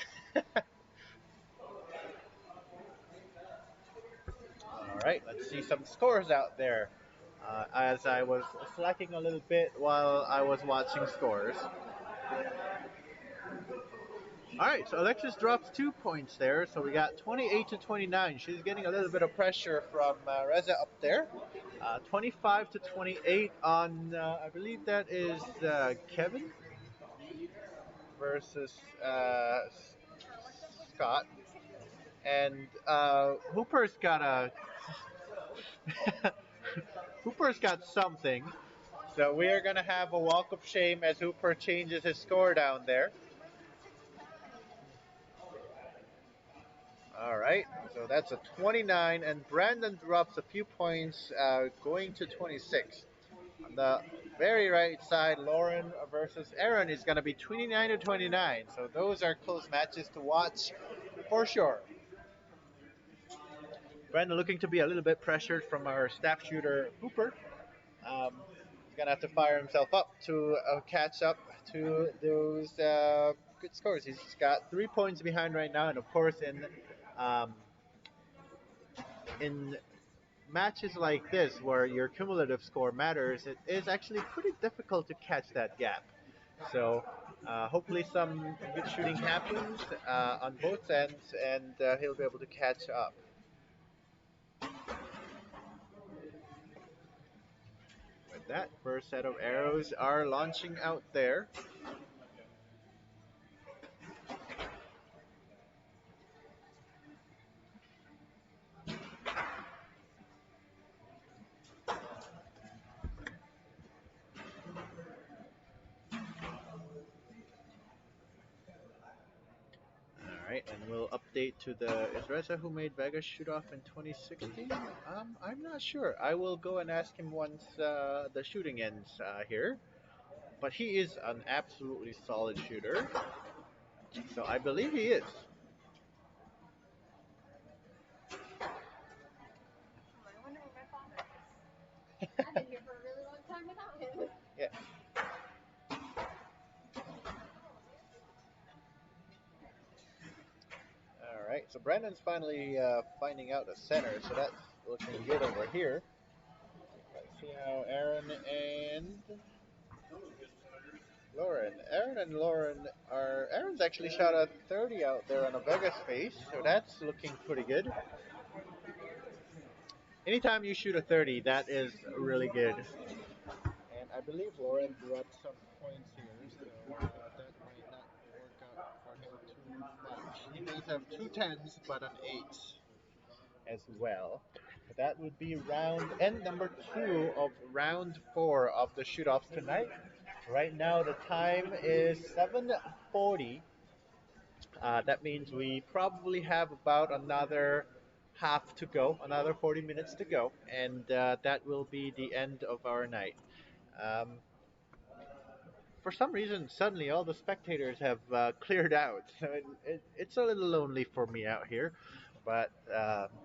All right, let's see some scores out there. As I was slacking a little bit while I was watching scores. All right, so Alexis drops 2 points there. So we got 28 to 29. She's getting a little bit of pressure from Reza up there. 25 to 28 on, I believe that is Kevin versus Scott. And Hooper's got a Hooper's got something. So we are gonna have a walk of shame as Hooper changes his score down there. All right, so that's a 29, and Brandon drops a few points, going to 26. On the very right side, Lauren versus Aaron is going to be 29 to 29. So those are close matches to watch for sure. Brandon looking to be a little bit pressured from our staff shooter Hooper. He's going to have to fire himself up to catch up to those good scores. He's got 3 points behind right now, and of course um, in matches like this where your cumulative score matters, it is actually pretty difficult to catch that gap. So hopefully some good shooting happens on both ends, and he'll be able to catch up. With that, first set of arrows are launching out there. All right, and we'll update to the is Reza who made Vegas shoot off in 2016. I'm not sure. I will go and ask him once the shooting ends here. But he is an absolutely solid shooter, so I believe he is. I wonder where my father is. I've been here for a really so Brandon's finally finding out the center, so that's looking good over here. Let's see how Aaron and Lauren are. Aaron's actually shot a 30 out there on a Vega space, so that's looking pretty good. Anytime you shoot a 30, that is really good. And I believe Lauren dropped some points here, so that might not work out for him too much. He may have two tens, but an eight as well. That would be round end number two of round four of the shoot-offs tonight. Right now the time is 7:40. That means we probably have about another half to go, another 40 minutes to go, and that will be the end of our night. Um, for some reason, suddenly all the spectators have cleared out, so it's a little lonely for me out here, but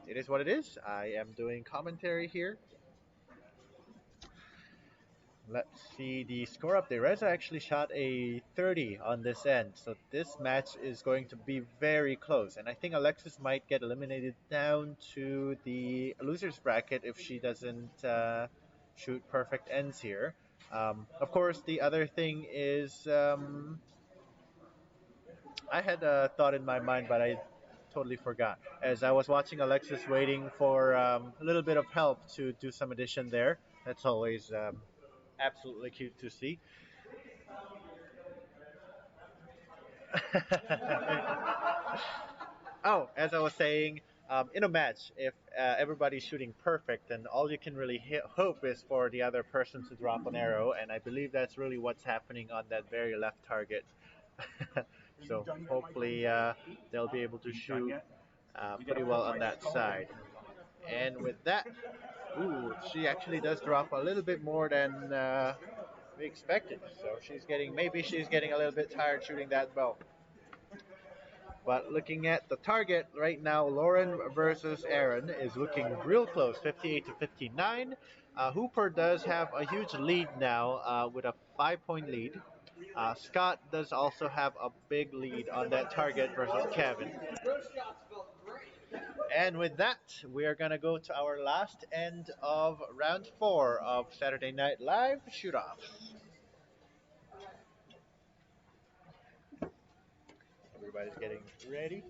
it is what it is. I am doing commentary here. Let's see the score update. Reza actually shot a 30 on this end, so this match is going to be very close. And I think Alexis might get eliminated down to the losers bracket if she doesn't shoot perfect ends here. Of course, the other thing is I had a thought in my mind, but I totally forgot. As I was watching Alexis waiting for a little bit of help to do some addition there. That's always absolutely cute to see. Oh, as I was saying, in a match, if everybody's shooting perfect, then all you can really hope is for the other person to drop an arrow, and I believe that's really what's happening on that very left target. So hopefully they'll be able to shoot pretty well on that side. And with that, ooh, she actually does drop a little bit more than we expected. So maybe she's getting a little bit tired shooting that bow. But looking at the target right now, Lauren versus Aaron is looking real close, 58 to 59. Hooper does have a huge lead now with a 5-point lead. Scott does also have a big lead on that target versus Kevin. And with that, we are going to go to our last end of round four of Saturday Night Live shoot-offs. Everybody's getting ready.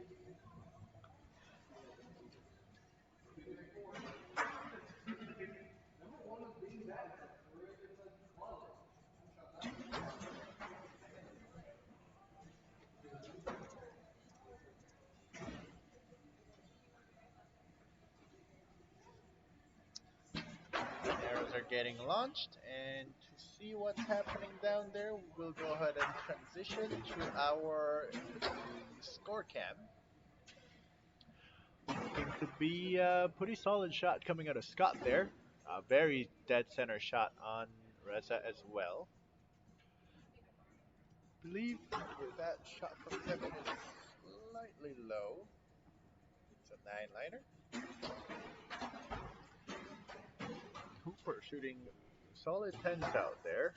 Arrows are getting launched, and to see what's happening down there, we'll go ahead and transition to our score cam. Looking to be a pretty solid shot coming out of Scott there. A very dead center shot on Reza as well. I believe that shot from Kevin is slightly low. It's a 9-liner. Hooper shooting solid 10s out there.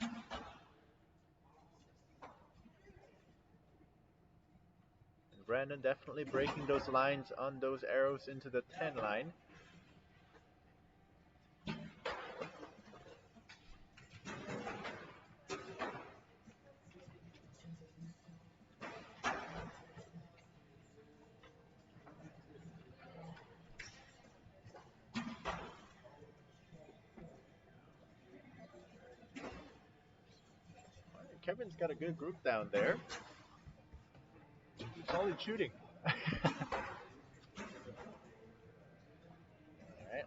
And Brandon definitely breaking those lines on those arrows into the 10 line. Kevin's got a good group down there. Solid shooting. Alright,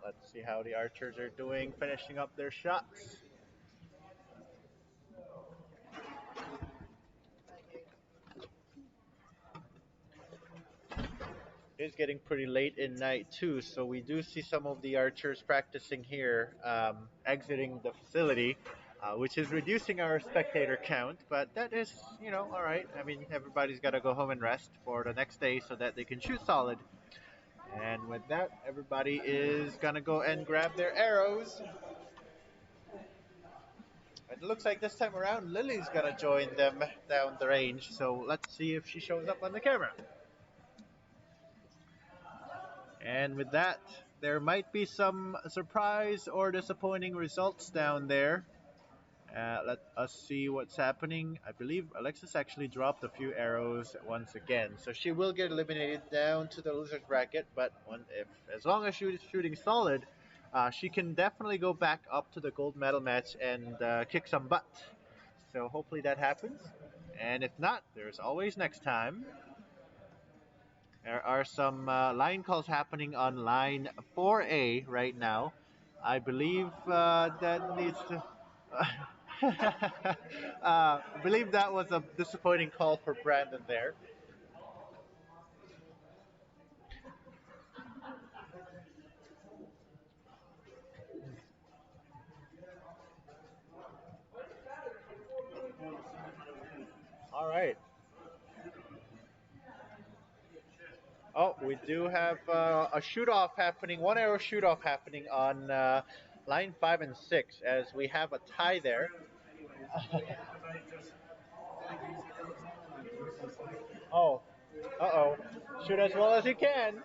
let's see how the archers are doing, finishing up their shots. It is getting pretty late in night too, so we do see some of the archers practicing here, exiting the facility, which is reducing our spectator count, but that is, alright. I mean, everybody's got to go home and rest for the next day so that they can shoot solid. And with that, everybody is going to go and grab their arrows. It looks like this time around, Lily's going to join them down the range, so let's see if she shows up on the camera. And with that, there might be some surprise or disappointing results down there. Let us see what's happening. I believe Alexis actually dropped a few arrows once again, so she will get eliminated down to the losers bracket. But if as long as she's shooting solid, she can definitely go back up to the gold medal match and kick some butt. So hopefully that happens. And if not, there's always next time. There are some line calls happening on line 4A right now. I believe that needs to. I believe that was a disappointing call for Brandon there. All right. Oh, we do have a shoot off happening, one arrow shoot off happening on line 5 and 6, as we have a tie there. Oh, uh oh. Shoot as well as you can.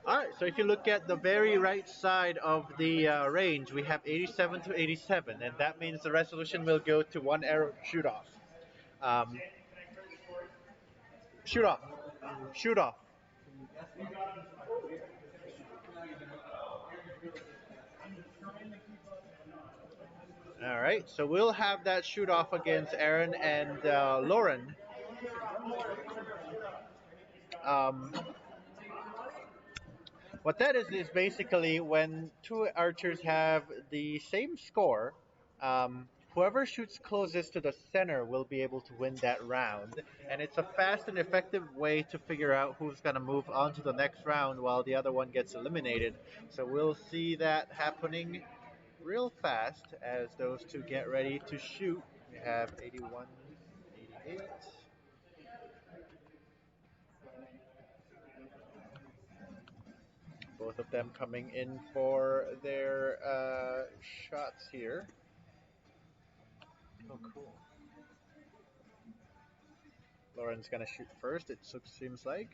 All right, so if you look at the very right side of the range, we have 87 to 87, and that means the resolution will go to one arrow shoot off. Um, shoot off. Shoot off. All right, so we'll have that shoot off against Aaron and Lauren. Um, what that is basically when two archers have the same score, whoever shoots closest to the center will be able to win that round. And it's a fast and effective way to figure out who's going to move on to the next round while the other one gets eliminated. So we'll see that happening real fast as those two get ready to shoot. We have 81, 88. Both of them coming in for their shots here. Oh, cool. Lauren's gonna shoot first, it seems like.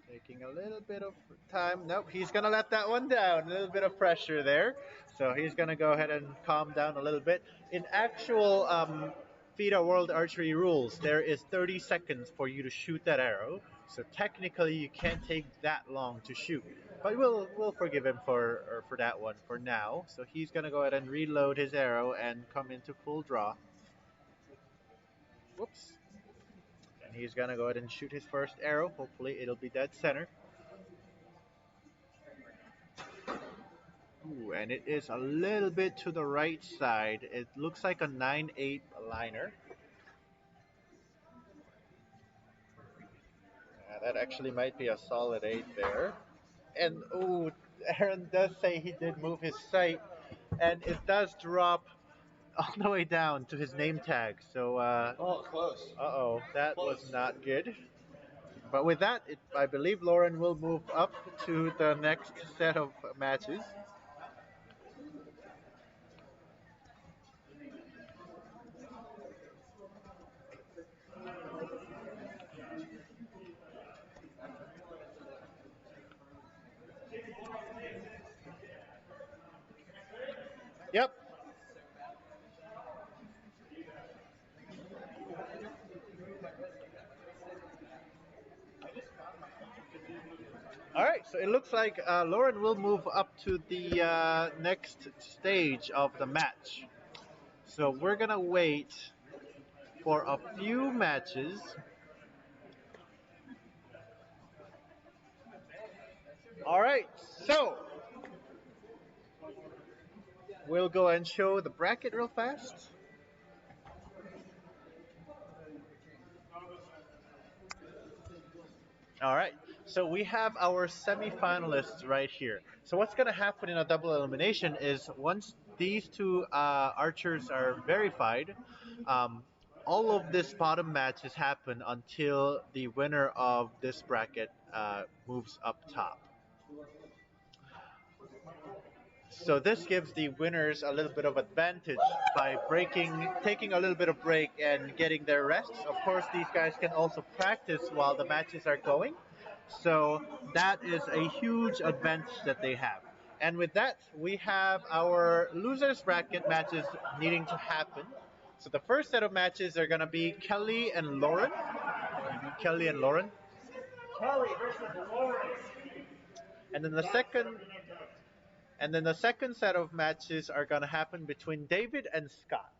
Taking a little bit of time. Nope, he's gonna let that one down. A little bit of pressure there. So he's gonna go ahead and calm down a little bit. In actual FIDA World Archery rules, there is 30 seconds for you to shoot that arrow. So technically, you can't take that long to shoot. But we'll forgive him for that one for now. So he's gonna go ahead and reload his arrow and come into full draw. Whoops. And he's gonna go ahead and shoot his first arrow. Hopefully, it'll be dead center. Ooh, and it is a little bit to the right side. It looks like a 9/8 liner. That actually might be a solid 8 there. And ooh, Aaron does say he did move his sight, and it does drop all the way down to his name tag. So, Oh, close. uh-oh, that was Close. not good. But with that, I believe Lauren will move up to the next set of matches. Yep. All right, so it looks like Lauren will move up to the next stage of the match. So we're gonna wait for a few matches. All right, so we'll go and show the bracket real fast. All right, so we have our semifinalists right here. So what's going to happen in a double elimination is once these two archers are verified, um, all of this bottom matches happen until the winner of this bracket moves up top. So this gives the winners a little bit of advantage by taking a little bit of break and getting their rests. Of course, these guys can also practice while the matches are going. So that is a huge advantage that they have. And with that, we have our losers bracket matches needing to happen. So the first set of matches are going to be Kelly and Lauren. Kelly and Lauren. Kelly versus Lawrence. And then the second set of matches are going to happen between David and Scott.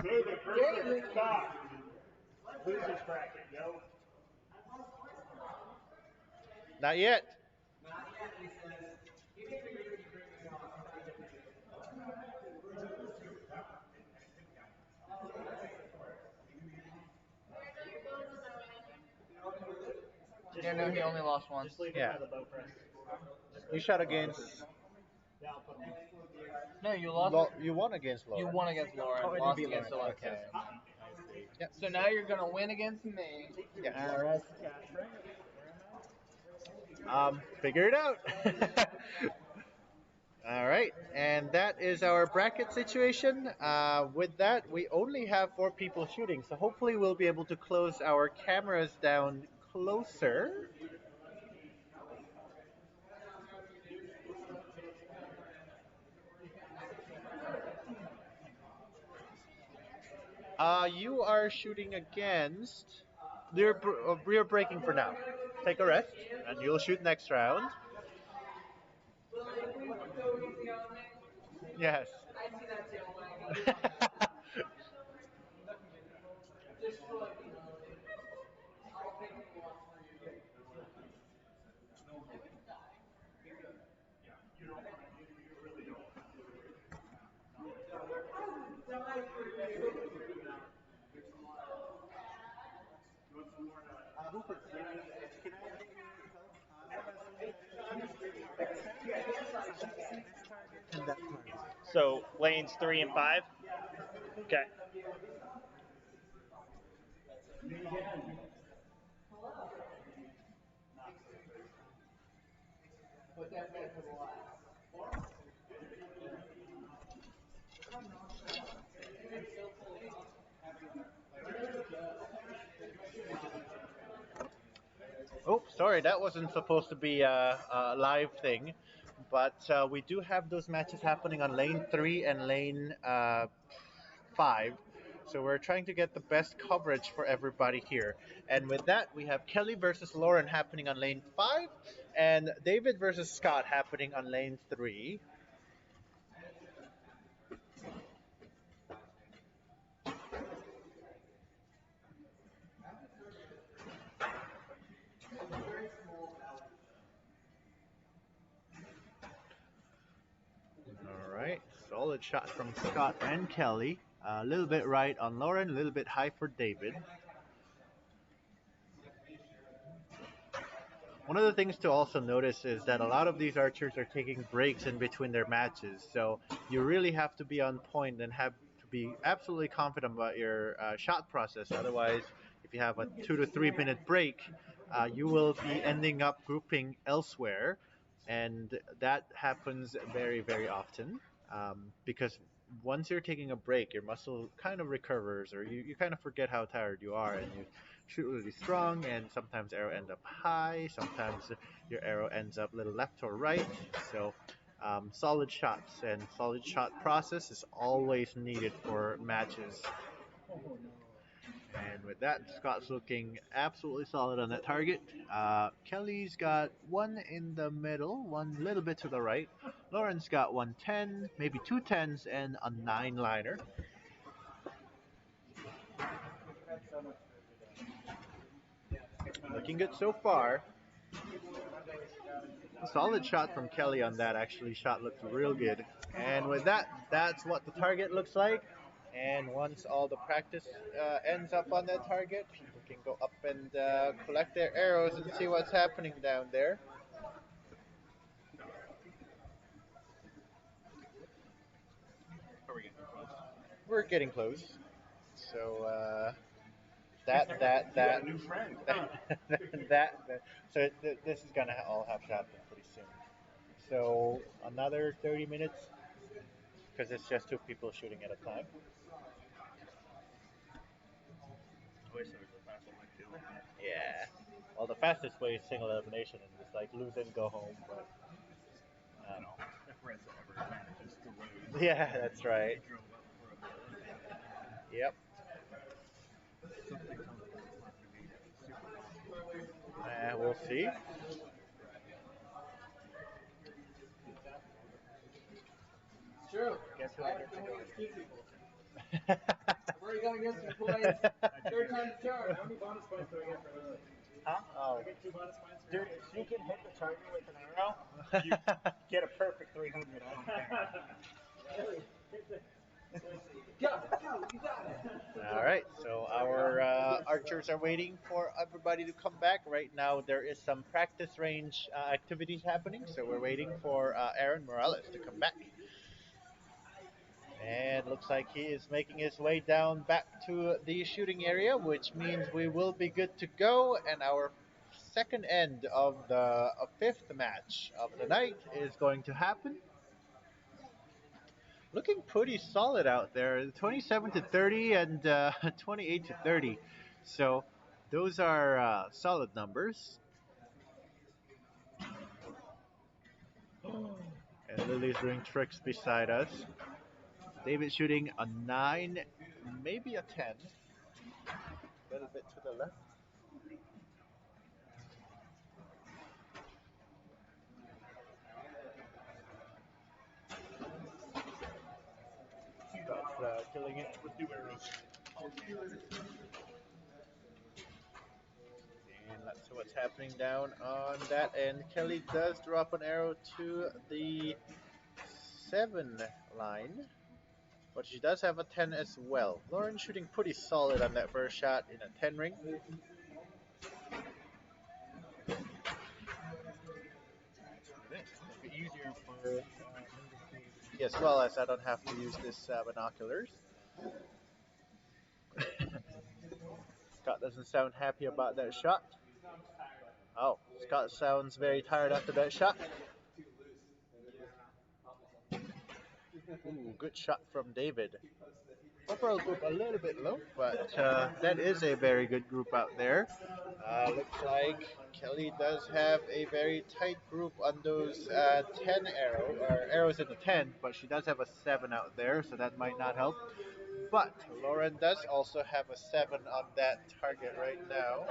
David versus Scott. Losers bracket, yo. Not yet. Yeah, no, he only lost once. Just leave it Yeah. for the bow press. You shot against. Yeah, I'll put him. No, you lost. You won against You Lauren. won against Lauren. Oh, I didn't lost beat against Lauren. Alexis. Okay. Yep. So now you're gonna win against me. Yeah. Rest cat. Where am I? Figure it out. All right, and that is our bracket situation. With that, we only have 4 people shooting, so hopefully we'll be able to close our cameras down closer. You are shooting against. You're breaking for now. Take a rest, and you'll shoot next round. Yes. So lanes 3 and 5. Okay. Oh, sorry, that wasn't supposed to be a live thing, but we do have those matches happening on lane 3 and lane 5. So we're trying to get the best coverage for everybody here. And with that, we have Kelly versus Lauren happening on lane 5, and David versus Scott happening on lane 3. All right, solid shot from Scott and Kelly. A little bit right on Lauren, a little bit high for David. One of the things to also notice is that a lot of these archers are taking breaks in between their matches, so you really have to be on point and have to be absolutely confident about your shot process. Otherwise, if you have a 2 to 3 minute break, you will be ending up grouping elsewhere, and that happens very, very often because once you're taking a break, your muscle kind of recovers, or you kind of forget how tired you are, and you shoot really strong, and sometimes arrow end up high, sometimes your arrow ends up a little left or right. So solid shots and solid shot process is always needed for matches. And with that, Scott's looking absolutely solid on that target. Kelly's got one in the middle, one little bit to the right. Lauren's got 110, maybe 2 10s, and a 9 liner. Looking good so far. Solid shot from Kelly on that, actually. Shot looks real good. And with that, that's what the target looks like. And once all the practice ends up on that target, people can go up and collect their arrows and see what's happening down there. Are we getting close? We're getting close. So A new friend. that, so this is gonna all have to happen pretty soon. So another 30 minutes because it's just two people shooting at a time. I wish there was a faster way to do it. Yeah. Well, the fastest way is single elimination and just like lose and go home. But You know, if Reza ever manages to lose. yeah, that's right. He drove up for a Olympian. Yep. Something tells me it's not going to be super popular. We'll see. True. Guess who I I have get to no go way to against? keep people. I've already gone against you twice. Third time's a charm. How many bonus points do I get for Lily? Huh? Oh. I get 2 bonus points for Dude, Lily. if you can hit the target with an arrow, you get a perfect 300. I don't care. Lily, Go, go, you got it. All right, so our archers are waiting for everybody to come back. Right now, there is some practice range activities happening, so we're waiting for Aaron Morales to come back. And looks like he is making his way down back to the shooting area, which means we will be good to go. And our second end of the fifth match of the night is going to happen. Looking pretty solid out there, 27 to 30 and 28 to 30. So those are solid numbers. And Lily's doing tricks beside us. David shooting a 9, maybe a 10. A little bit to the left. That's killing it with 2 arrows. And let's see what's happening down on that end. Kelly does drop an arrow to the 7 line, but she does have a 10 as well. Lauren shooting pretty solid on that first shot in a 10 ring. Make it easier for As well as I don't have to use this binoculars. Scott doesn't sound happy about that shot. Oh, Scott sounds very tired after that shot. Ooh, good shot from David. Overall group a little bit low, but that is a very good group out there. Looks like Kelly does have a very tight group on those 10 arrows, or arrows in the 10, but she does have a 7 out there, so that might not help. But Lauren does also have a 7 on that target right now.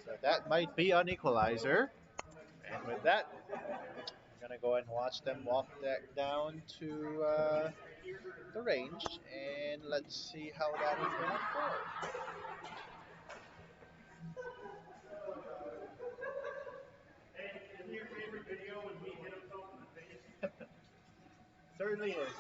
So that might be an equalizer. And with that, I'm going to go and watch them walk that down to the range, and let's see how that is going to go. Hey, isn't your favorite video when we hit himself in the face? Certainly is.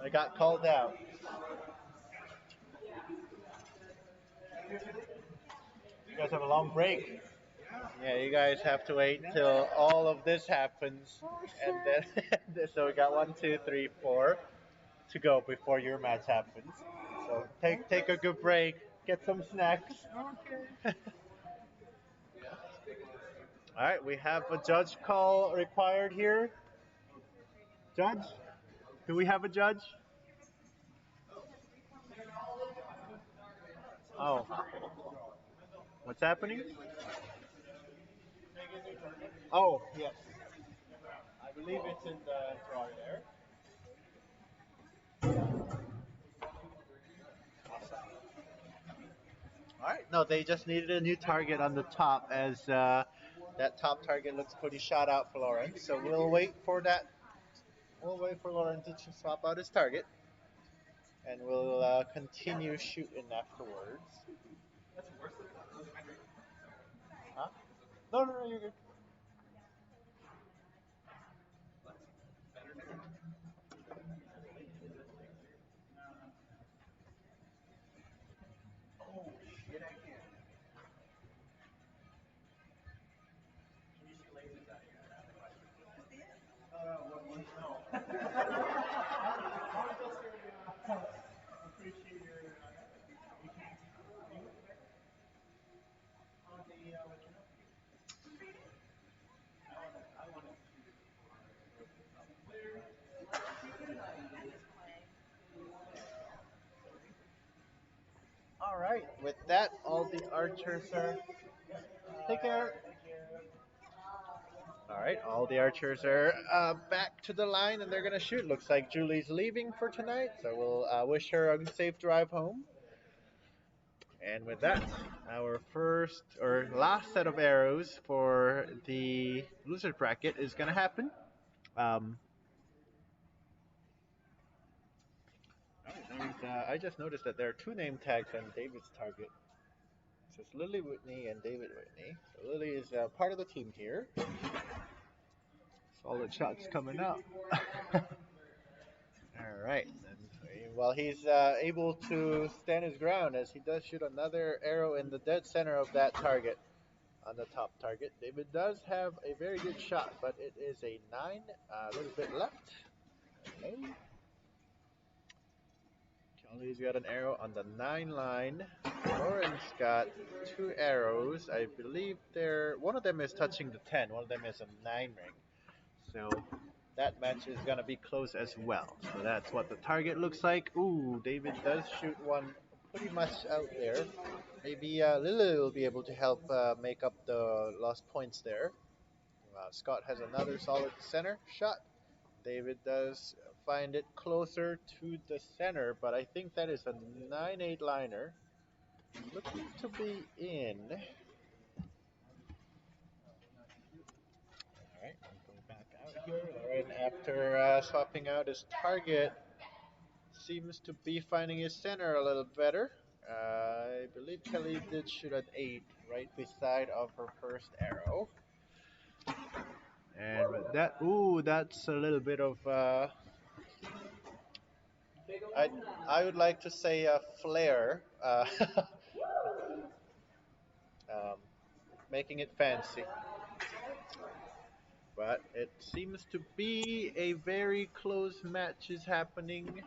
I got called out. You guys have a long break. Yeah, you guys have to wait till all of this happens, and then so we got 1, 2, 3, 4 to go before your match happens. So take a good break, get some snacks. Okay. All right, we have a judge call required here. Judge, do we have a judge? Oh, what's happening? Oh, yes. I believe it's in the drawer there. All right. No, they just needed a new target on the top as that top target looks pretty shot out for Lauren. So we'll wait for that. We'll wait for Lauren to swap out his target, and we'll continue shooting afterwards. Huh? No, no, no, you're good. All right. With that, all the archers are. Take care. All right. All the archers are back to the line and they're gonna shoot. Looks like Julie's leaving for tonight, so we'll wish her a safe drive home. And with that, our first or last set of arrows for the loser bracket is gonna happen. Um, I just noticed that there are two name tags on David's target. It says Lily Whitney and David Whitney. So Lily is part of the team here. Solid shots coming up. All right. And while he's able to stand his ground as he does shoot another arrow in the dead center of that target on the top target. David does have a very good shot, but it is a 9, a little bit left. Okay. Kelly's got an arrow on the 9 line. Lauren's got 2 arrows. I believe one of them is touching the 10, one of them is a 9 ring. So that match is going to be close as well. So that's what the target looks like. Ooh, David does shoot one pretty much out there. Maybe Lily will be able to help make up the lost points there. Scott has another solid center shot. David does find it closer to the center, but I think that is a 9-8 liner. Looking to be in. All right, I'm going back out here. All right, after swapping out his target, seems to be finding his center a little better. I believe Kelly did shoot an 8 right beside of her first arrow. And with that, ooh, that's a little bit of, I, I would like to say a flare, um, making it fancy. But it seems to be a very close match is happening.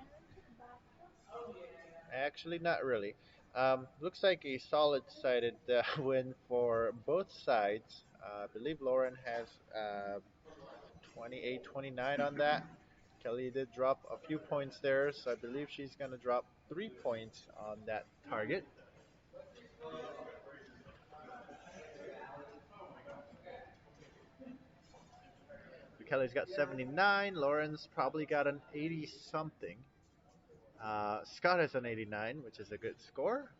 Actually, not really. Looks like a solid-sided win for both sides. I believe Lauren has 28, 29 on that. Kelly did drop a few points there, so I believe she's going to drop 3 points on that target. Kelly's got 79. Lauren's probably got an 80 something. Scott has an 89, which is a good score.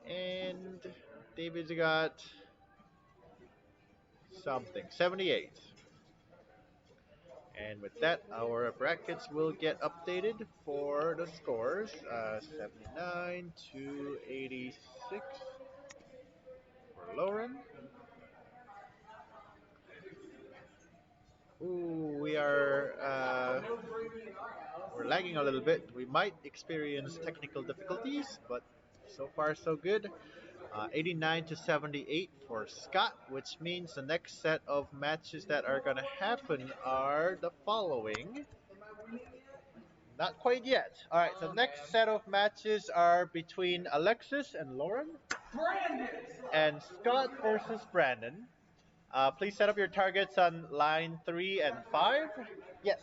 And David's got something, 78. And with that, our brackets will get updated for the scores. 79 to 86 for Lauren. Ooh, we're lagging a little bit. We might experience technical difficulties, but so far so good. 89 to 78 for Scott, which means the next set of matches that are going to happen are the following. Not quite yet. All right, the next set of matches are between Alexis and Lauren, and Scott versus Brandon. Please set up your targets on line 3 and 5. Yes,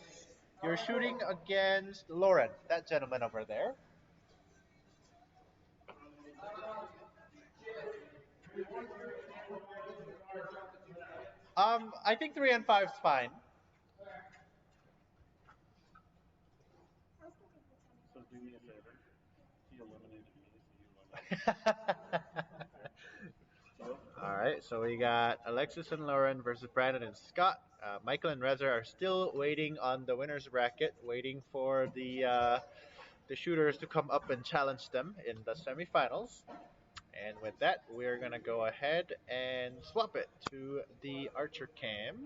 you're shooting against Lauren, that gentleman over there. I think 3 and 5 is fine. So do me a favor. He eliminated me, so you eliminate. All right, so we got Alexis and Lauren versus Brandon and Scott. Michael and Reza are still waiting on the winners bracket, waiting for the shooters to come up and challenge them in the semifinals. And with that, we're gonna go ahead and swap it to the Archer cam.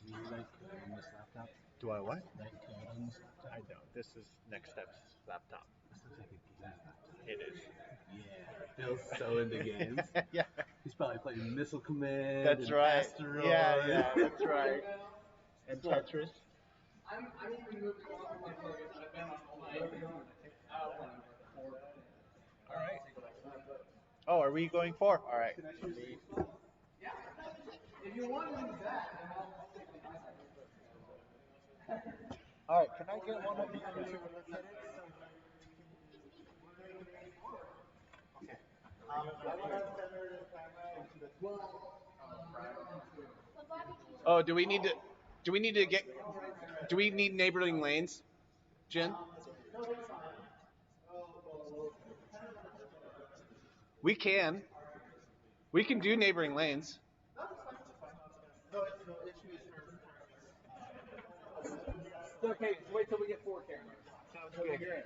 Do you like code on this laptop? Do I what? Like code on this laptop? I don't. This is next step's laptop. This looks like a game laptop. It is. Yeah, Phil's so into games. Yeah, He's probably playing Missile Command. that's and right. Asteroid. Yeah, that's right. And Tetris. I'm even moving on from my targets. I've been on all night. All right. Oh, are we going for? All right. If you want to do that, then I'll take on my side. All right. Can I get one of you to look at it? I want to center the camera into the But barbecue sauce. Oh, do we need to get, do we need neighboring lanes, Jen? We can. We can do neighboring lanes. No, it's no issue. Is her. Okay, wait till we get four cameras. Sounds good.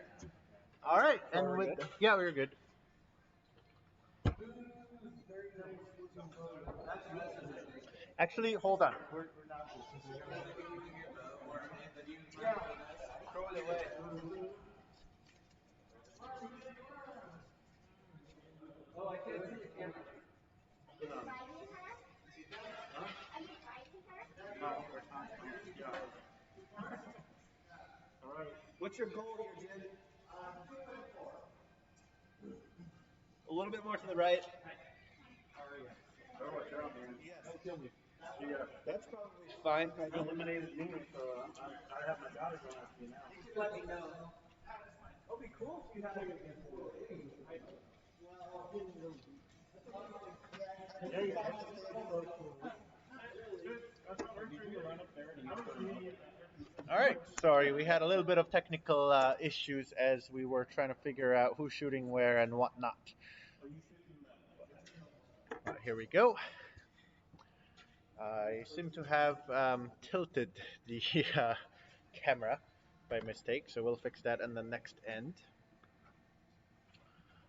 All right, and with yeah, we're good. Actually, hold on. We're not. Throw it away. Oh, I can't see the camera. Surprising her? Are you surprising her? No, we're not. Yeah. All right. What's your goal here, Jen? A little bit more to the right. Oh, watch out, man. Don't kill me. Yeah. That's probably fine. You eliminated me, so I have my daughter going after me now. You should let me know. It'd be cool if you had like All right, sorry, we had a little bit of technical issues as we were trying to figure out who's shooting where and whatnot. Here we go. I seem to have tilted the camera by mistake, so we'll fix that in the next end.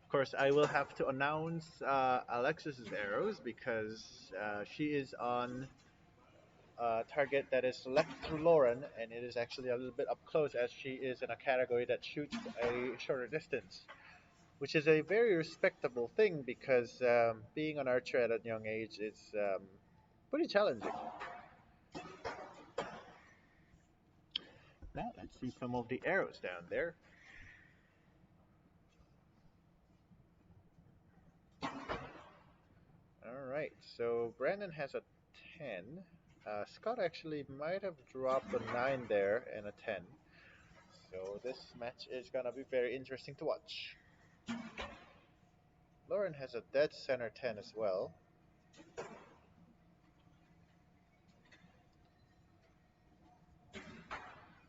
Of course, I will have to announce Alexis's arrows because she is on a target that is selected through Lauren, and it is actually a little bit up close as she is in a category that shoots a shorter distance, which is a very respectable thing because being an archer at a young age is pretty challenging. Now let's see some of the arrows down there. All right, so Brandon has a 10. Scott actually might have dropped a 9 there and a 10. So this match is gonna be very interesting to watch. Lauren has a dead center 10 as well.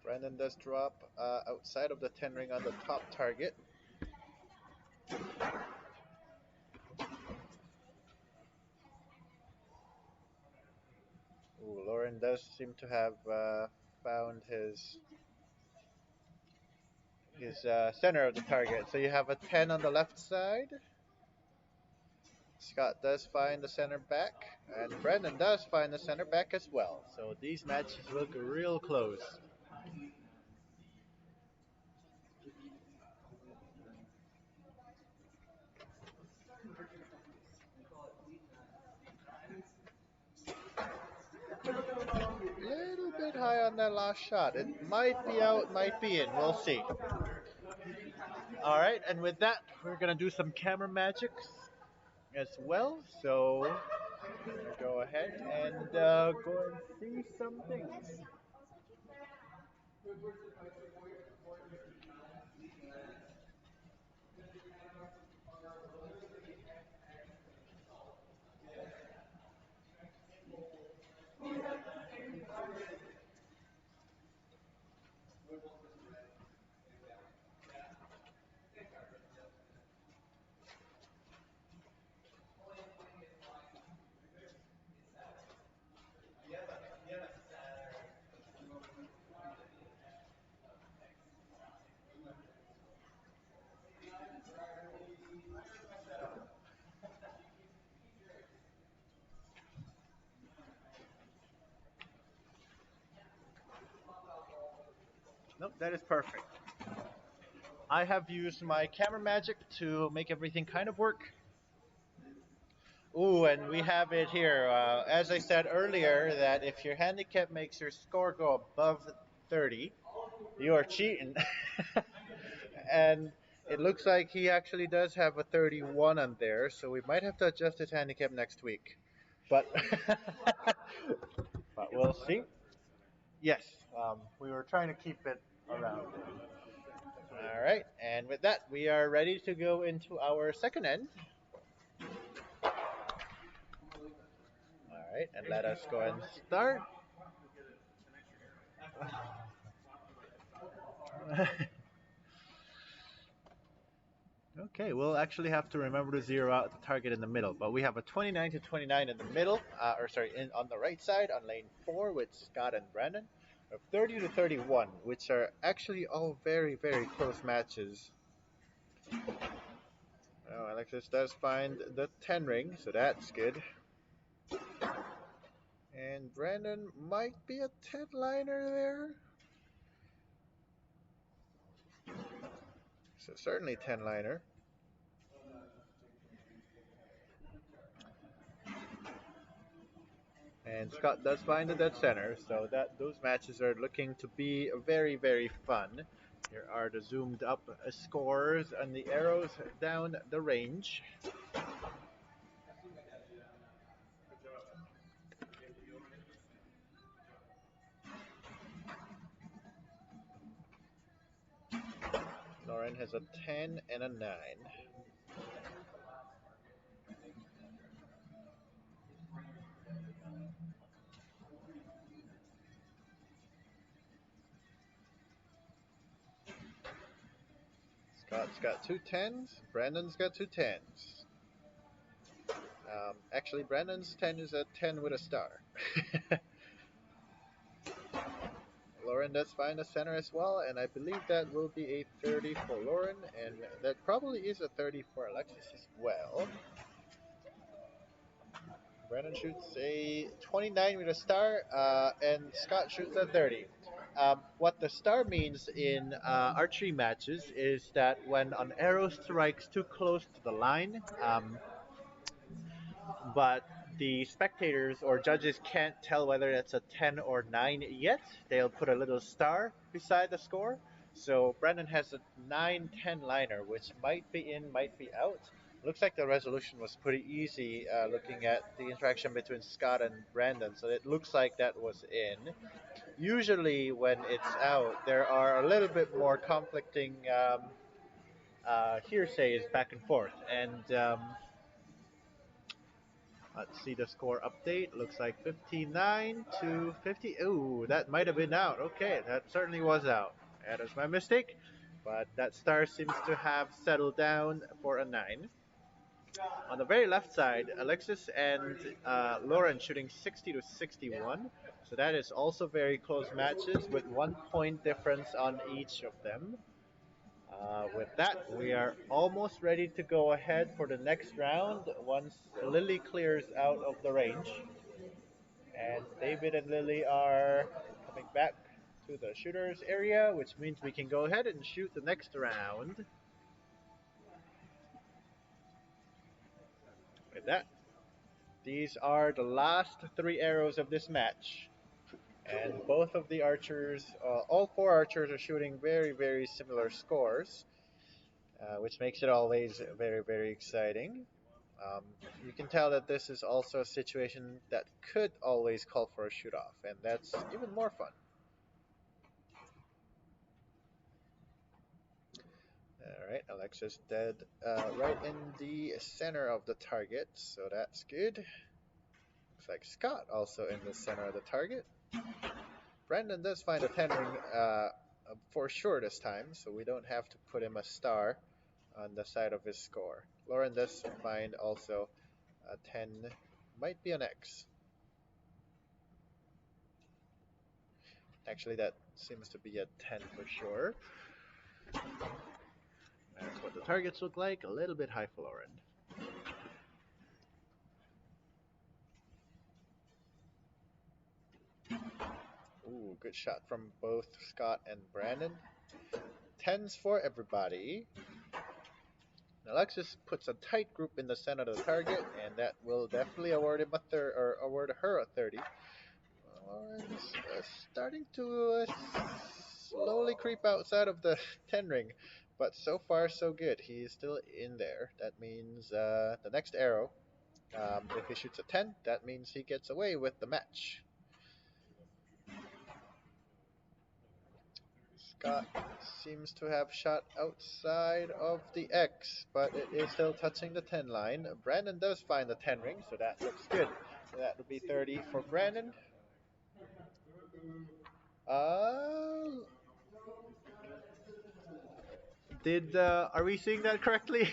Brandon does drop outside of the 10 ring on the top target. Ooh, Lauren does seem to have found his center of the target. So you have a 10 on the left side. Scott does find the center back, and Brandon does find the center back as well. So these matches look real close. Little bit high on that last shot. It might be out, might be in. We'll see. All right, and with that, we're gonna do some camera magics as well. So go ahead and go and see some things. Nope, that is perfect. I have used my camera magic to make everything kind of work. Ooh, and we have it here. As I said earlier, that if your handicap makes your score go above 30, you are cheating. And it looks like he actually does have a 31 on there, so we might have to adjust his handicap next week. But but we'll see. Yes, we were trying to keep it around. All right, and with that, we are ready to go into our second end. right, and let us go and start. Okay, we'll actually have to remember to zero out the target in the middle, but we have a 29 to 29 in the middle, or sorry, on the right side on lane 4 with Scott and Brandon. We have 30 to 31, which are actually all very, very close matches. Oh, Alexis does find the 10 ring, so that's good. And Brandon might be a 10 liner there. So certainly 10 liner. And Scott does find the dead center, so that those matches are looking to be very, very fun. Here are the zoomed up scores and the arrows down the range. Lauren has a 10 and a 9. Scott's got two 10s. Brandon's got two 10s. Actually, Brandon's 10 is a 10 with a star. Lauren does find a center as well, and I believe that will be a 30 for Lauren, and that probably is a 30 for Alexis as well. Brandon shoots a 29 with a star, and Scott shoots a 30. What the star means in archery matches is that when an arrow strikes too close to the line, but the spectators or judges can't tell whether it's a 10 or 9 yet, they'll put a little star beside the score. So Brandon has a 9-10 liner, which might be in, might be out. Looks like the resolution was pretty easy looking at the interaction between Scott and Brandon, so it looks like that was in. Usually, when it's out, there are a little bit more conflicting hearsays back and forth. And let's see the score update. Looks like 59 to 50. Ooh, that might have been out. Okay, that certainly was out. That is my mistake. But that star seems to have settled down for a 9. On the very left side, Alexis and Lauren shooting 60 to 61. So that is also very close matches with 1 point difference on each of them. With that, we are almost ready to go ahead for the next round once Lily clears out of the range. And David and Lily are coming back to the shooters area, which means we can go ahead and shoot the next round. With that, these are the last 3 arrows of this match. And both of the archers, all 4 archers are shooting very, very similar scores, which makes it always very, very exciting. You can tell that this is also a situation that could always call for a shoot-off, and that's even more fun. Alright, Alexis dead right in the center of the target, so that's good. Looks like Scott also in the center of the target. Brandon does find a 10 ring for sure this time, so we don't have to put him a star on the side of his score. Lauren does find also a 10, might be an X. Actually, that seems to be a 10 for sure. That's what the targets look like, a little bit high for Lauren. Ooh, good shot from both Scott and Brandon. 10s for everybody. Alexis puts a tight group in the center of the target, and that will definitely award him award her a 30. Lauren's starting to slowly creep outside of the 10 ring, but so far so good. He is still in there. That means the next arrow, if he shoots a 10, that means he gets away with the match. Scott seems to have shot outside of the X, but it is still touching the 10 line. Brandon does find the 10 ring, so that looks good. That would be 30 for Brandon. Uh, are we seeing that correctly?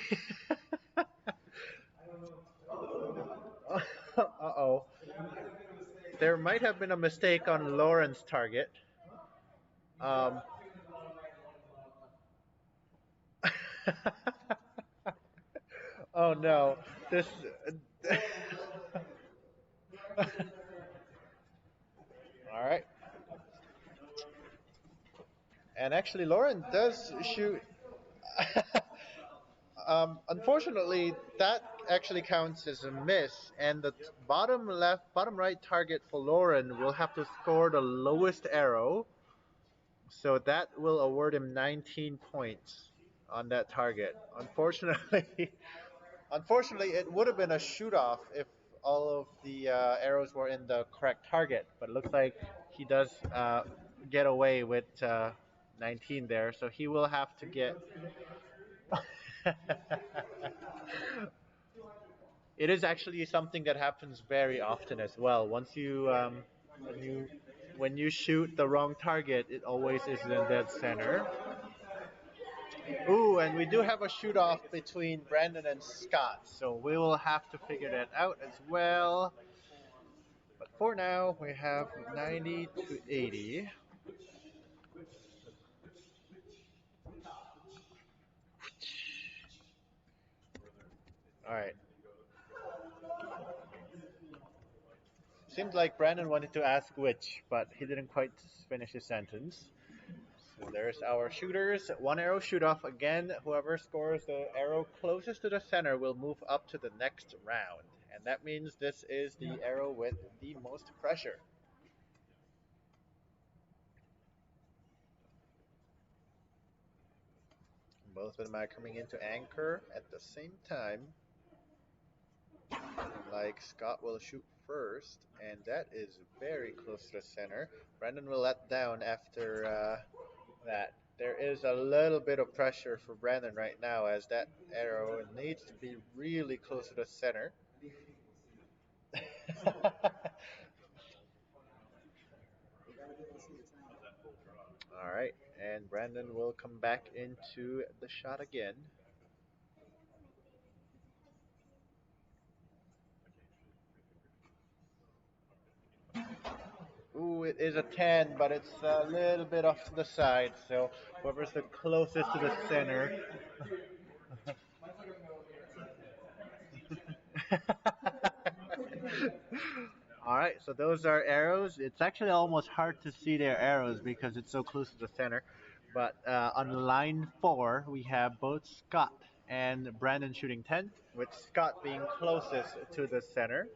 Uh-oh. There might have been a mistake on Lauren's target. Um, oh no, this. All right. And actually, Lauren does shoot. Unfortunately, that actually counts as a miss, and the bottom left, bottom right target for Lauren will have to score the lowest arrow. So that will award him 19 points on that target. Unfortunately, unfortunately, it would have been a shoot off if all of the arrows were in the correct target. But it looks like he does get away with 19 there, so he will have to get. It is actually something that happens very often as well. Once you when you when you shoot the wrong target, it always is in dead center. Ooh, and we do have a shoot off between Brandon and Scott, so we will have to figure that out as well. But for now, we have 90 to 80. All right. Seems like Brandon wanted to ask which, but he didn't quite finish his sentence. So there's our shooters. One arrow shoot off again. Whoever scores the arrow closest to the center will move up to the next round. And that means this is the arrow with the most pressure. Both of them are coming into anchor at the same time. Like Scott will shoot first, and that is very close to the center. Brandon will let down after that. There is a little bit of pressure for Brandon right now as that arrow needs to be really close to the center. All right, and Brandon will come back into the shot again. Ooh, it is a 10, but it's a little bit off to the side. So whoever's the closest to the center. All right, so those are arrows. It's actually almost hard to see their arrows because it's so close to the center. But on line 4, we have both Scott and Brandon shooting 10, with Scott being closest to the center.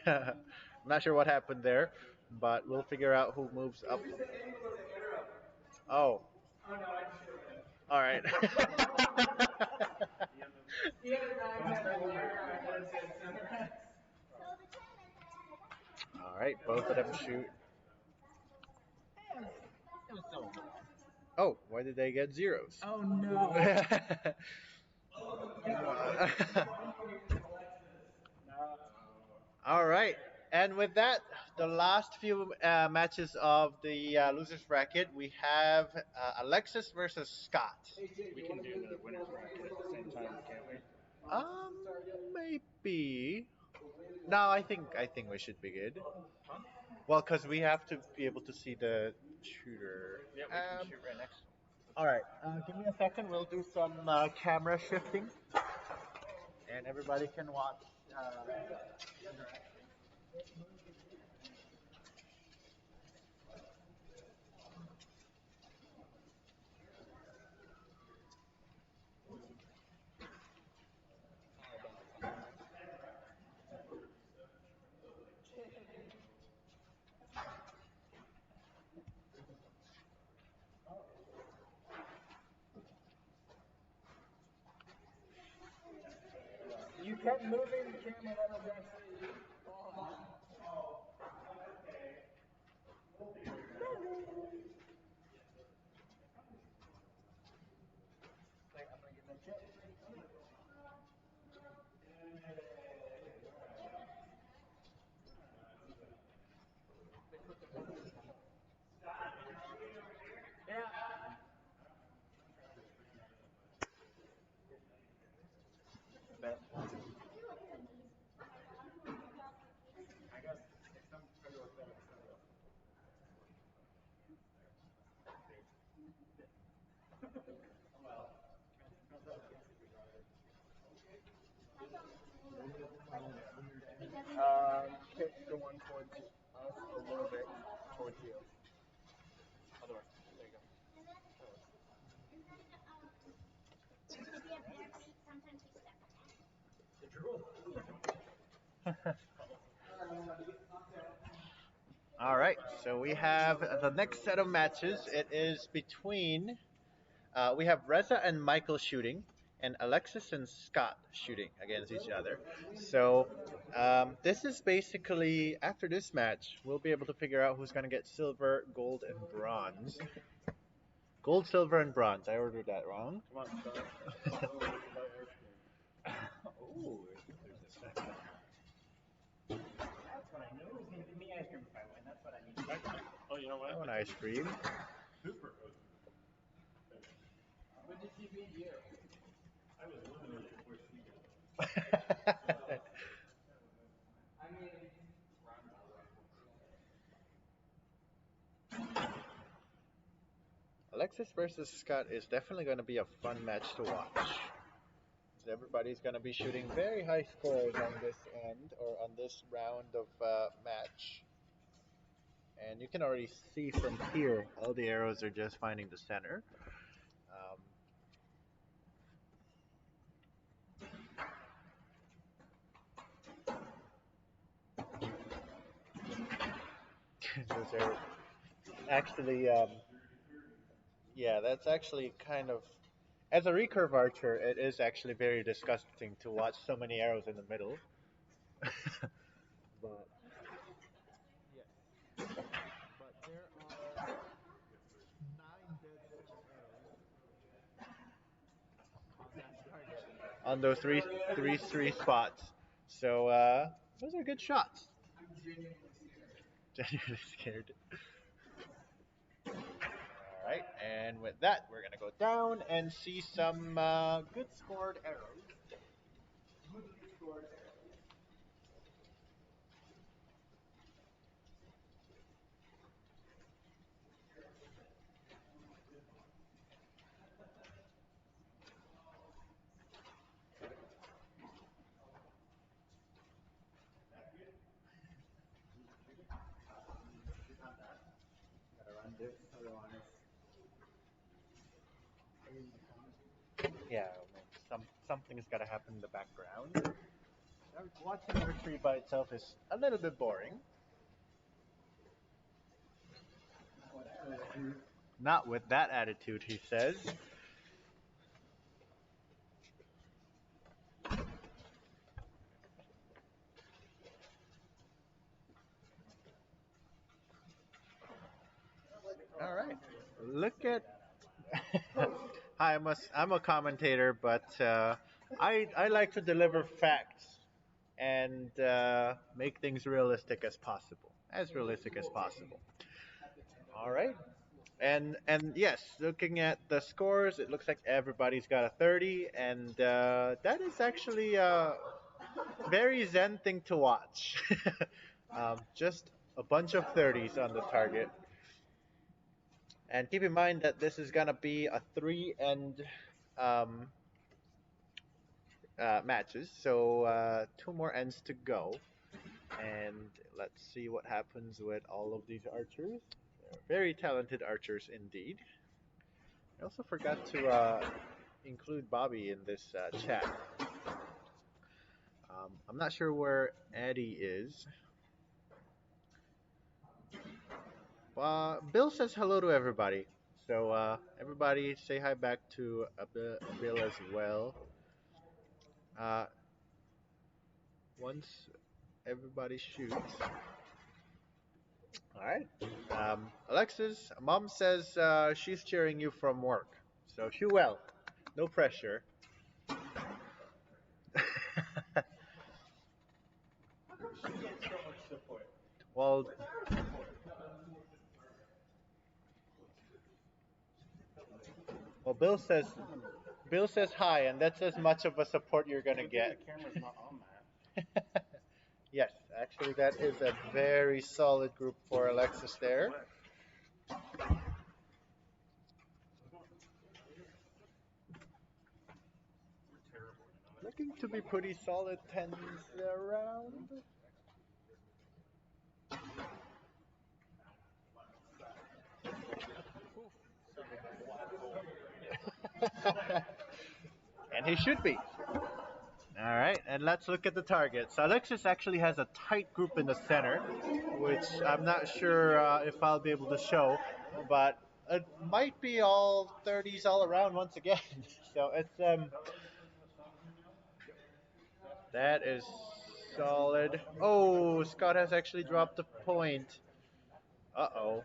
I'm not sure what happened there, but we'll figure out who moves up. Oh, all right. All right, both of them shoot. Oh, why did they get zeros? Oh no. All right, and with that, the last few matches of the losers bracket, we have Alexis versus Scott. We can do the winner's bracket at the same time, can't we? Um, maybe. No, I think we should be good. Huh? Well, because we have to be able to see the shooter. Yeah, we can shoot right next to him. All right, give me a second. We'll do some camera shifting, and everybody can watch. You kept moving the camera that was actually on. Pitch the one towards us a little bit towards you. Other way. There you go. Since we have bare feet, sometimes we step on it. All right, so we have the next set of matches. It is between we have Reza and Michael shooting, and Alexis and Scott shooting against each other. So this is basically after this match, we'll be able to figure out who's gonna get silver, gold, and bronze. Gold, silver, and bronze. I ordered that wrong. Come on, Scott. Oh, there's a That's what I knew. It was going to give me ice cream if I win. That's what I need. Oh, you know what? I want ice cream. Super good. When did she beat you? I was eliminated before she got it. I mean, Alexis versus Scott is definitely going to be a fun match to watch. 'Cause everybody's going to be shooting very high scores on this end or on this round of match. And you can already see from here, all the arrows are just finding the center. Those are actually, yeah, that's actually kind of, as a recurve archer, it is actually very disgusting to watch so many arrows in the middle. But yes, but there are 9 dead center arrows on that target, on those three spots. So those are good shots. I'm genuinely scared. Genuinely scared. All right, and with that, we're gonna go down and see some good scored arrows. Goodly scored arrows. Gotta run this, otherwise. Yeah, something's gotta happen in the background. Watching archery by itself is a little bit boring. Not with that attitude, he says. All right. Look at. Hi, I'm a commentator, but I like to deliver facts and make things realistic as possible, as realistic as possible. All right. And yes, looking at the scores, it looks like everybody's got a 30, and that is actually a very zen thing to watch. Just a bunch of 30s on the target. And keep in mind that this is gonna be a three-end um, matches, so 2 more ends to go. And let's see what happens with all of these archers. They're very talented archers indeed. I also forgot to include Bobby in this chat. I'm not sure where Eddie is. Bill says hello to everybody. So everybody say hi back to Bill as well. Uh, once everybody shoots. All right. Alexis, mom says she's cheering you from work. So shoot well. No pressure. How come she gets so much support? Well, well, Bill says hi, and that's as much of a support you're gonna Good thing get. the camera's not on Yes, actually, that is a very solid group for Alexis there. We're terrible, you know that? Look looking to be pretty solid tens around. And he should be. All right, and let's look at the targets. Alexis actually has a tight group in the center, which I'm not sure if I'll be able to show, but it might be all 30s all around once again. So it's that is solid. Oh, Scott has actually dropped the point. Uh-oh.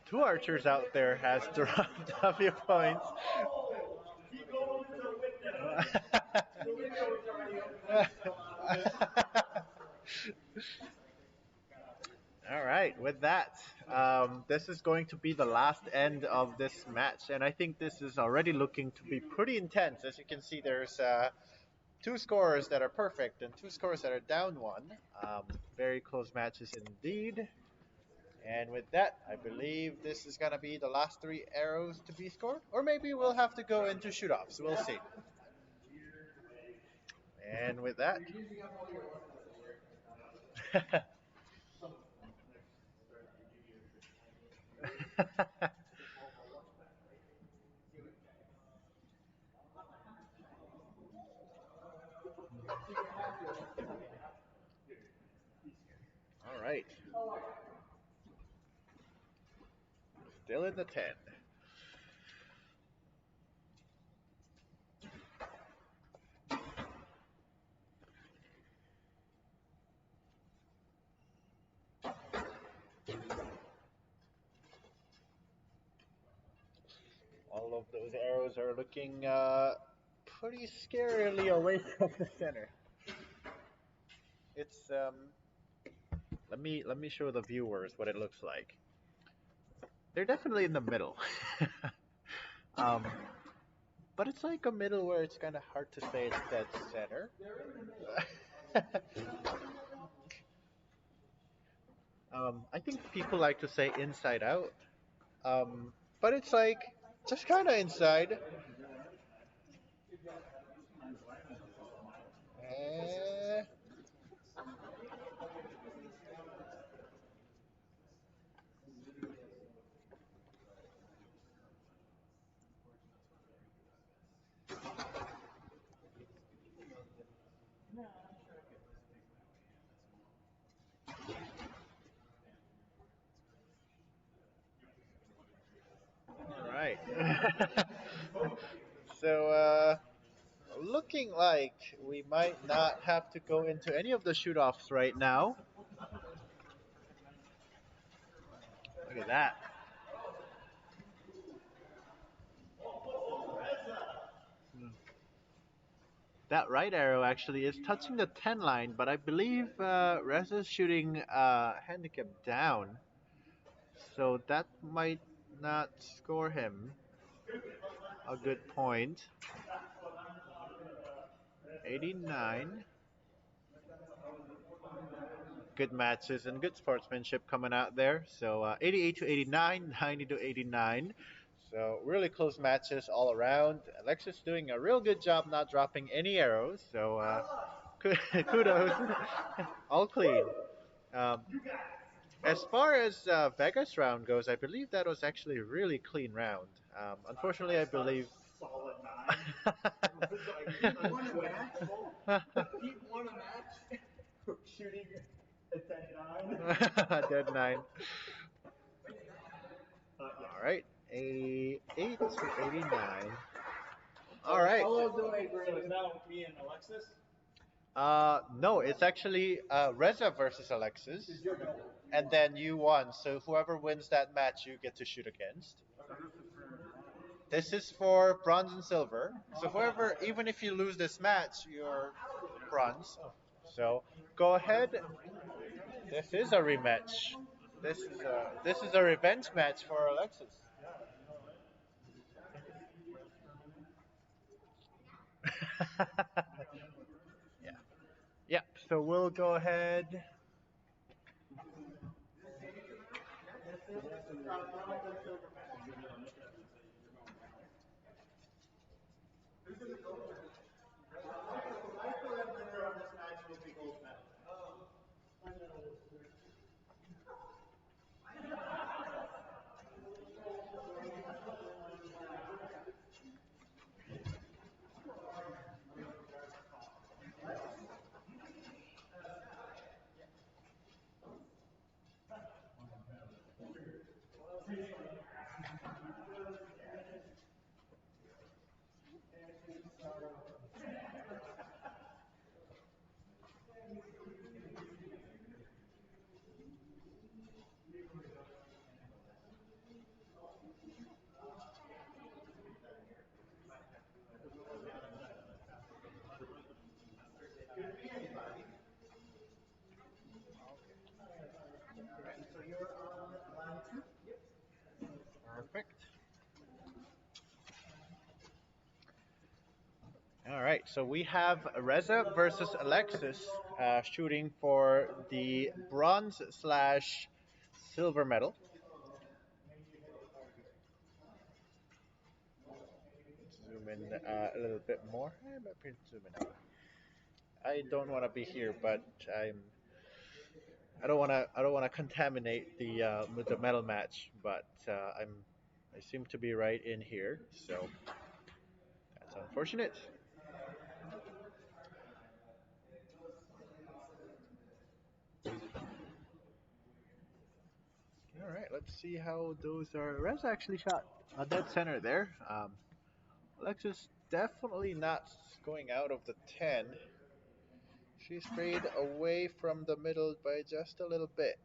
Two archers out there has dropped a few points. All right, with that, this is going to be the last end of this match, and I think this is already looking to be pretty intense. As you can see, there's two scores that are perfect and two scores that are down one. Very close matches indeed. And with that, I believe this is going to be the last three arrows to be scored, or maybe we'll have to go into shoot-offs. We'll see. And with that. All right. Still in the 10. All of those arrows are looking pretty scarily away from the center. It's let me show the viewers what it looks like. They're definitely in the middle. um, but it's like a middle where it's kind of hard to say it's dead center. I think people like to say inside out, but it's like just kind of inside. Eh, all right. So, looking like we might not have to go into any of the shoot-offs right now. Look at that. That right arrow actually is touching the 10 line, but I believe Rez is shooting handicap down. So that might not score him a good point. 89. Good matches and good sportsmanship coming out there. So 88 to 89, 90 to 89. So really close matches all around. Alexis doing a real good job not dropping any arrows. So kudos, all clean. Um, as far as Vegas round goes, I believe that was actually a really clean round. Unfortunately, I believe. Solid 9. He won a match. He won a match. Shooting a dead 9. Dead 9. All right, 88 to 89. All right. How long do I bring? So is that me and Alexis? No, it's actually Reza versus Alexis, and then you won. So whoever wins that match, you get to shoot against. This is for bronze and silver. So whoever, even if you lose this match, you're bronze. So go ahead. This is a rematch. This is a revenge match for Alexis. Yeah. Yep. So we'll go ahead. Okay, so my correct winner on this match will be gold medal. Could it be anybody? Okay. All right, so you're on line two? Perfect. All right, so we have Reza versus Alexis shooting for the bronze slash silver medal. Zoom in a little bit more. Maybe zoom in out. I don't want to be here, but I don't want to contaminate the medal match, but I seem to be right in here, so that's unfortunate. All right, let's see how those are. Rez actually shot a dead center there. Alexis definitely not going out of the 10. She strayed away from the middle by just a little bit.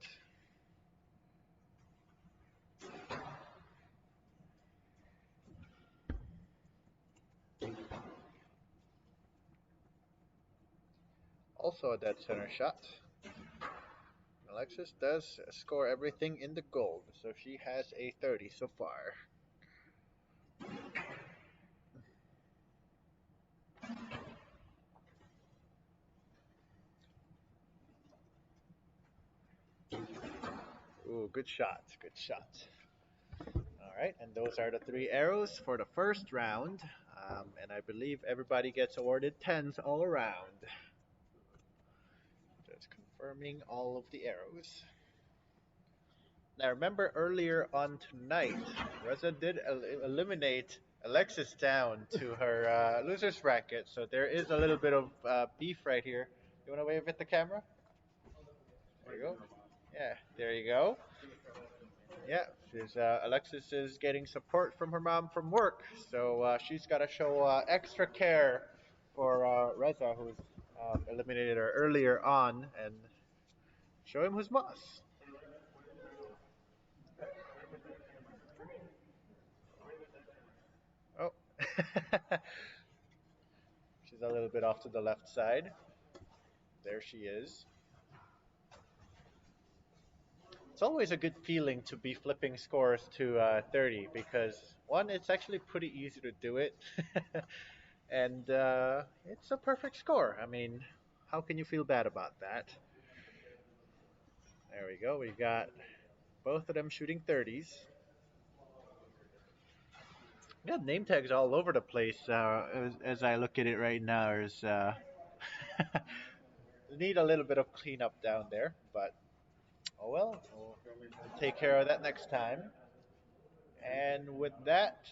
Also a dead center shot. Alexis does score everything in the gold, so she has a 30 so far. Ooh, good shot, good shot. All right, and those are the three arrows for the first round. And I believe everybody gets awarded 10s all around. Just confirming all of the arrows. Now remember earlier on tonight, Reza did eliminate Alexis down to her loser's bracket, so there is a little bit of beef right here. You want to wave at the camera? There you go. Yeah, there you go. Yeah, Alexis is getting support from her mom from work, so she's got to show extra care for Reza, who's eliminated her earlier on, and show him who's boss. Oh, she's a little bit off to the left side. There she is. It's always a good feeling to be flipping scores to 30 because one, it's actually pretty easy to do it, and it's a perfect score. I mean, how can you feel bad about that? There we go. We got both of them shooting 30s. We got name tags all over the place as I look at it right now. There's need a little bit of cleanup down there, but oh well. We'll take care of that next time. And with that,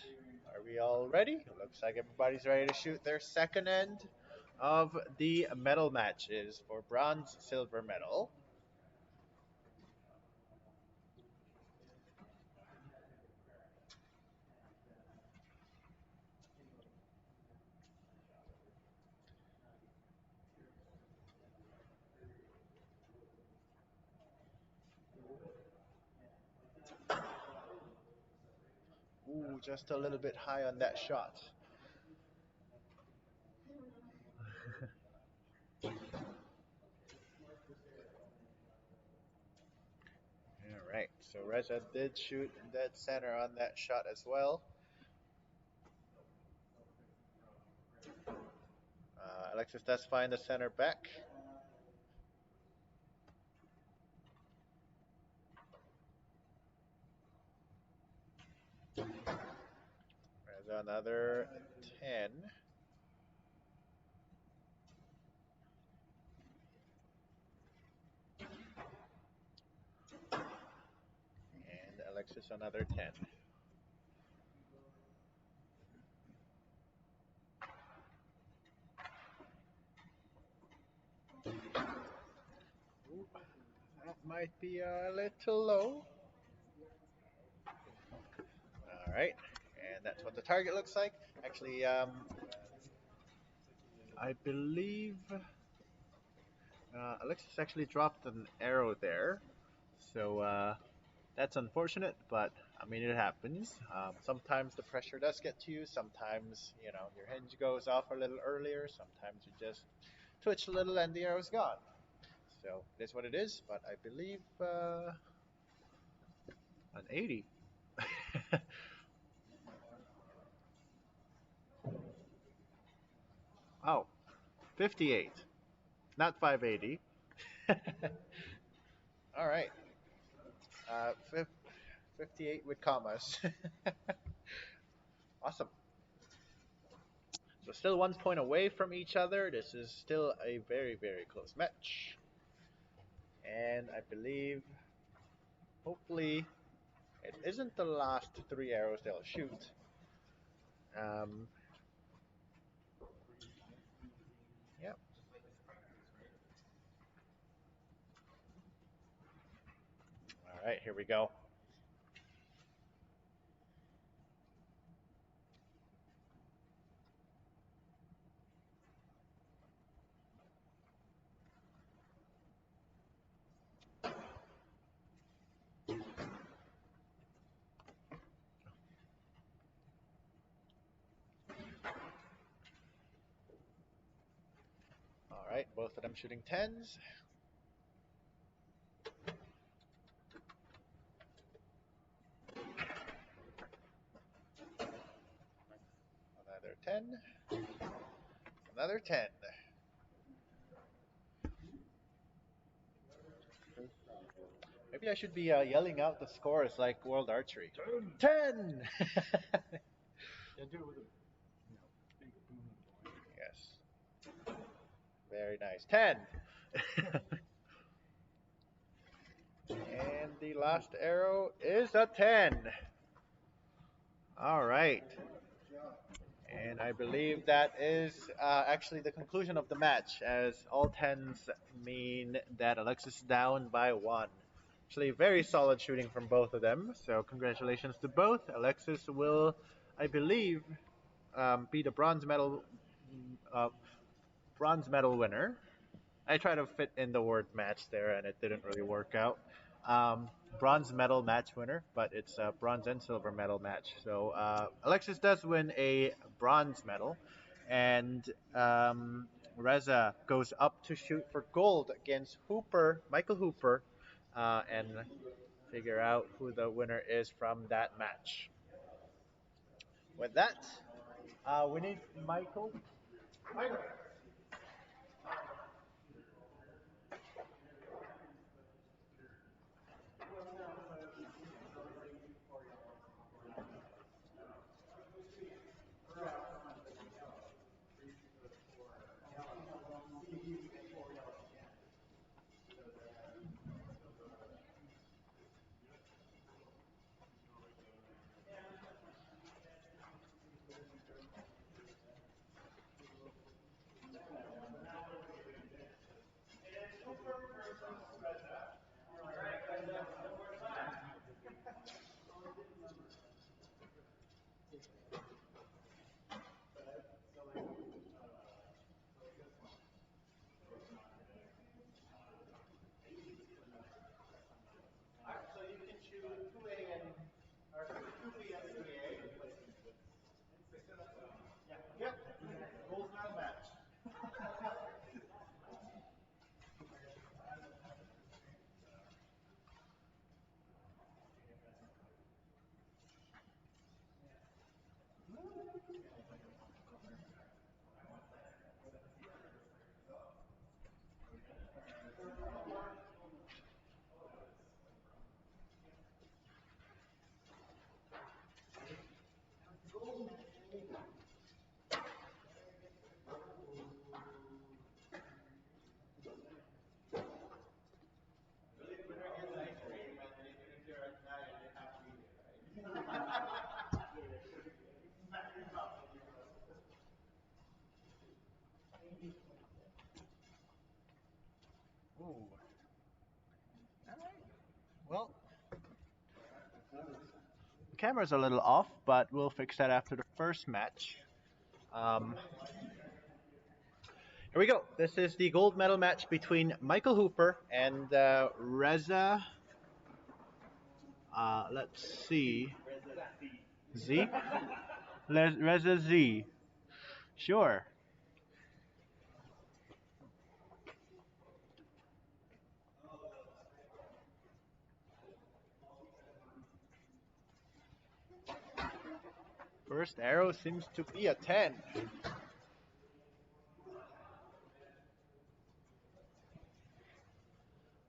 are we all ready? Looks like everybody's ready to shoot their second end of the medal matches for bronze, silver medal. Ooh, just a little bit high on that shot. All right, so Reza did shoot dead center on that shot as well. Alexis does find the center back. There's another 10. lose another 10. Ooh, that might be a little low. All right, and that's what the target looks like. Actually, I believe Alexis actually dropped an arrow there, so that's unfortunate. But I mean, it happens. Sometimes the pressure does get to you. Sometimes your hinge goes off a little earlier. Sometimes you just twitch a little and the arrow's gone. So it is what it is. But I believe an 80. Oh, 58, not 580. All right. 58 with commas. Awesome. So still 1 point away from each other. This is still a very, very close match. And I believe, hopefully, it isn't the last 3 arrows they'll shoot. Um, yep. All right, here we go. All right, both of them shooting 10s. Another 10. Another 10. Maybe I should be yelling out the scores like World Archery. 10! Yeah, do it with a big booming voice. Yes. Very nice. 10. And the last arrow is a 10. All right. And I believe that is actually the conclusion of the match, as all 10s mean that Alexis is down by 1. Actually, very solid shooting from both of them. So congratulations to both. Alexis will, I believe, be the uh, bronze medal winner. I tried to fit in the word match there, and it didn't really work out. Um, Bronze medal match winner, but it's a bronze and silver medal match. So Alexis does win a bronze medal, and Reza goes up to shoot for gold against Michael Hooper, and figure out who the winner is from that match. With that, we need Michael. Michael. So you can choose 2A and or 2B and 3A. Yep. Gold medal match. camera's a little off, but we'll fix that after the first match. Um, Here we go. This is the gold medal match between Michael Hooper and Reza. Let's see. Z? Reza Z. Sure. First arrow seems to be a 10.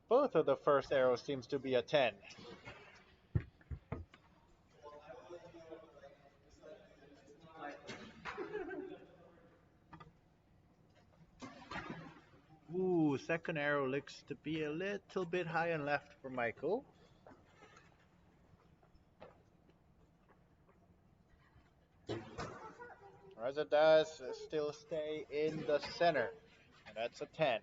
Both of the first arrows seems to be a 10. Ooh, second arrow looks to be a little bit high and left for Michael. Reza does still stay in the center, and that's a 10.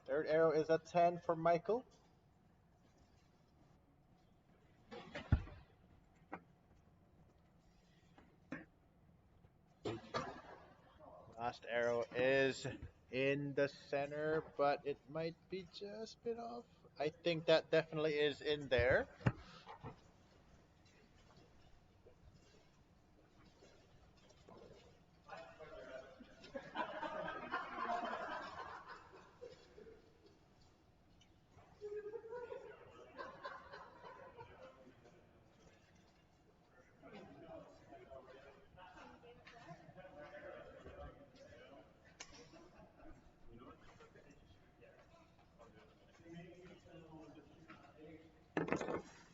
Third arrow is a 10 for Michael. Last arrow is in the center, but it might be just a bit off. I think that definitely is in there.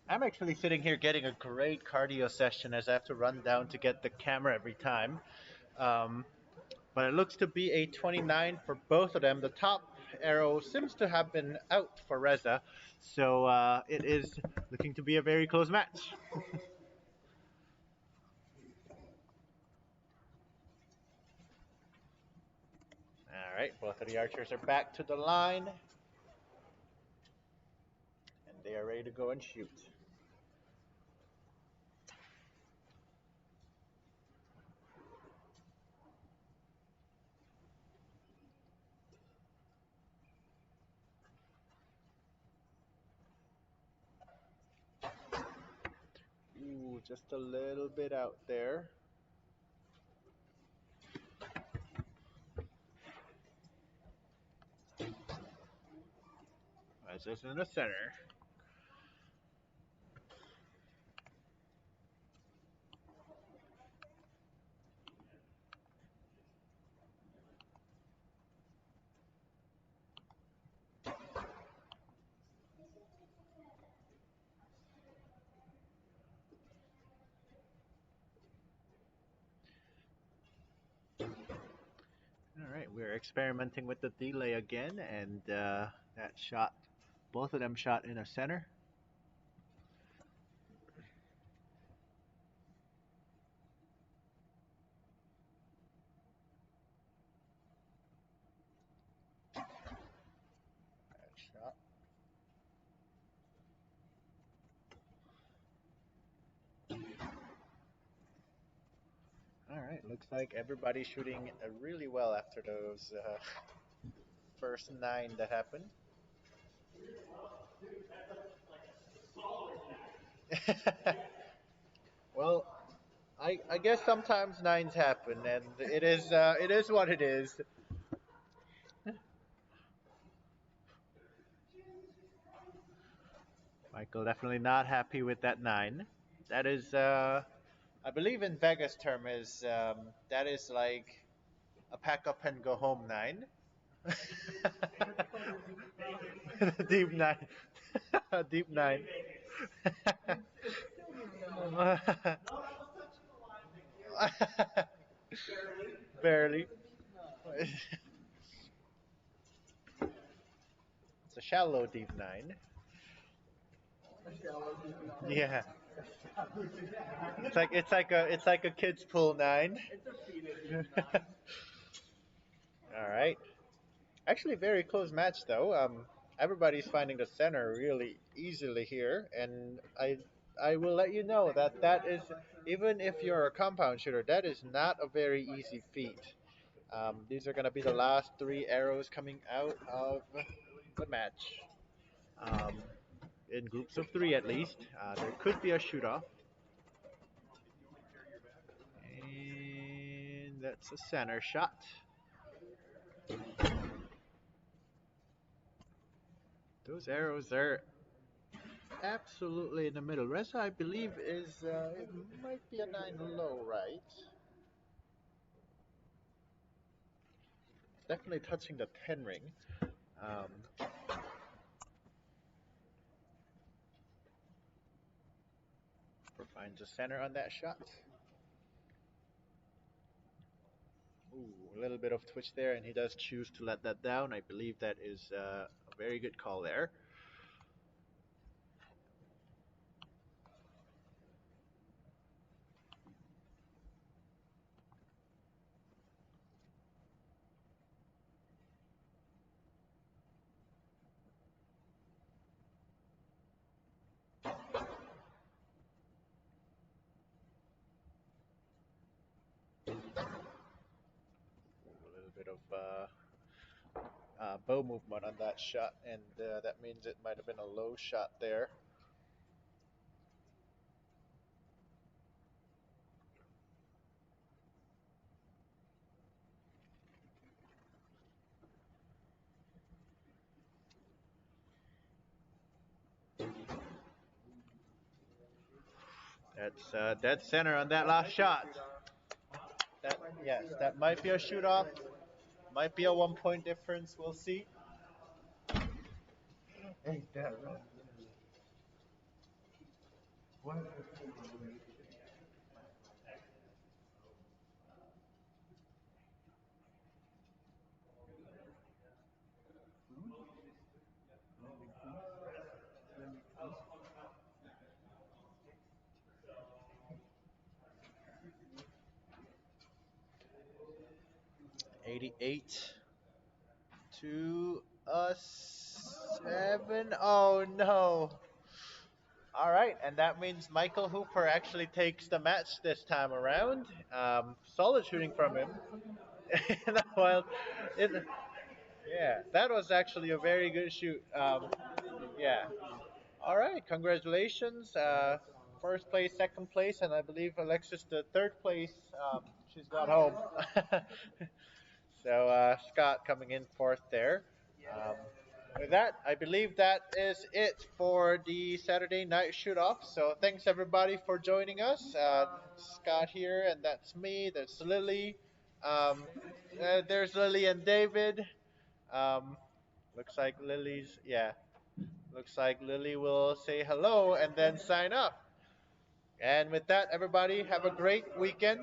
I'm actually sitting here getting a great cardio session as I have to run down to get the camera every time. Um, but it looks to be a 29 for both of them. The top arrow seems to have been out for Reza, so it is looking to be a very close match. All right, both of the archers are back to the line, and they are ready to go and shoot. Ooh, just a little bit out there. That's just in the center. All right, we're experimenting with the delay again, and that shot, both of them shot in a center. That shot. All right, looks like everybody's shooting really well after those first 9 that happened. Well, I guess sometimes 9s happen, and it is what it is. Michael definitely not happy with that 9. That is, I believe in Vegas term is that is like a pack up and go home 9. Deep 9. Deep 9. Barely. It's a shallow deep 9. Yeah. It's like a kid's pool 9. All right. Actually, very close match though. Everybody's finding the center really easily here, and I will let you know that that is, even if you're a compound shooter, that is not a very easy feat. These are going to be the last three arrows coming out of the match. Um, in groups of three at least. There could be a shoot off. And that's a center shot. Those arrows are absolutely in the middle. Reza, I believe, is it might be a 9 low, right? Definitely touching the 10 ring. Um, finds a center on that shot. Ooh, a little bit of twitch there, and he does choose to let that down. I believe that is a very good call there. A little bit of bow movement on that shot, and that means it might have been a low shot there. That's dead center on that last shot. That yes, that might be a shoot off, might be a 1 point difference. We'll see. Ain't that right? 88 to a 7. Oh no. All right, and that means Michael Hooper actually takes the match this time around. Solid shooting from him. Well, it, yeah, that was actually a very good shoot. Yeah. All right, congratulations. First place, second place, and I believe Alexis the third place. She's gone home. So Scott coming in fourth there. Um, with that, I believe that is it for the Saturday night shoot off. So thanks everybody for joining us. Scott here, and that's me. There's Lily. There's Lily and David. Um, looks like Lily's, yeah. Looks like Lily will say hello and then sign up. And with that, everybody, have a great weekend.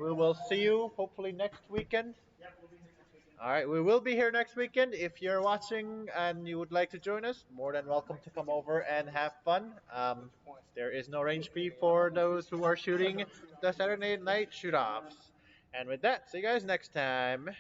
We will see you hopefully next weekend. Yep, we'll be here next weekend. All right, we will be here next weekend. If you're watching and you would like to join us, more than welcome to come over and have fun. There is no range fee for those who are shooting the Saturday night shoot offs. And with that, see you guys next time.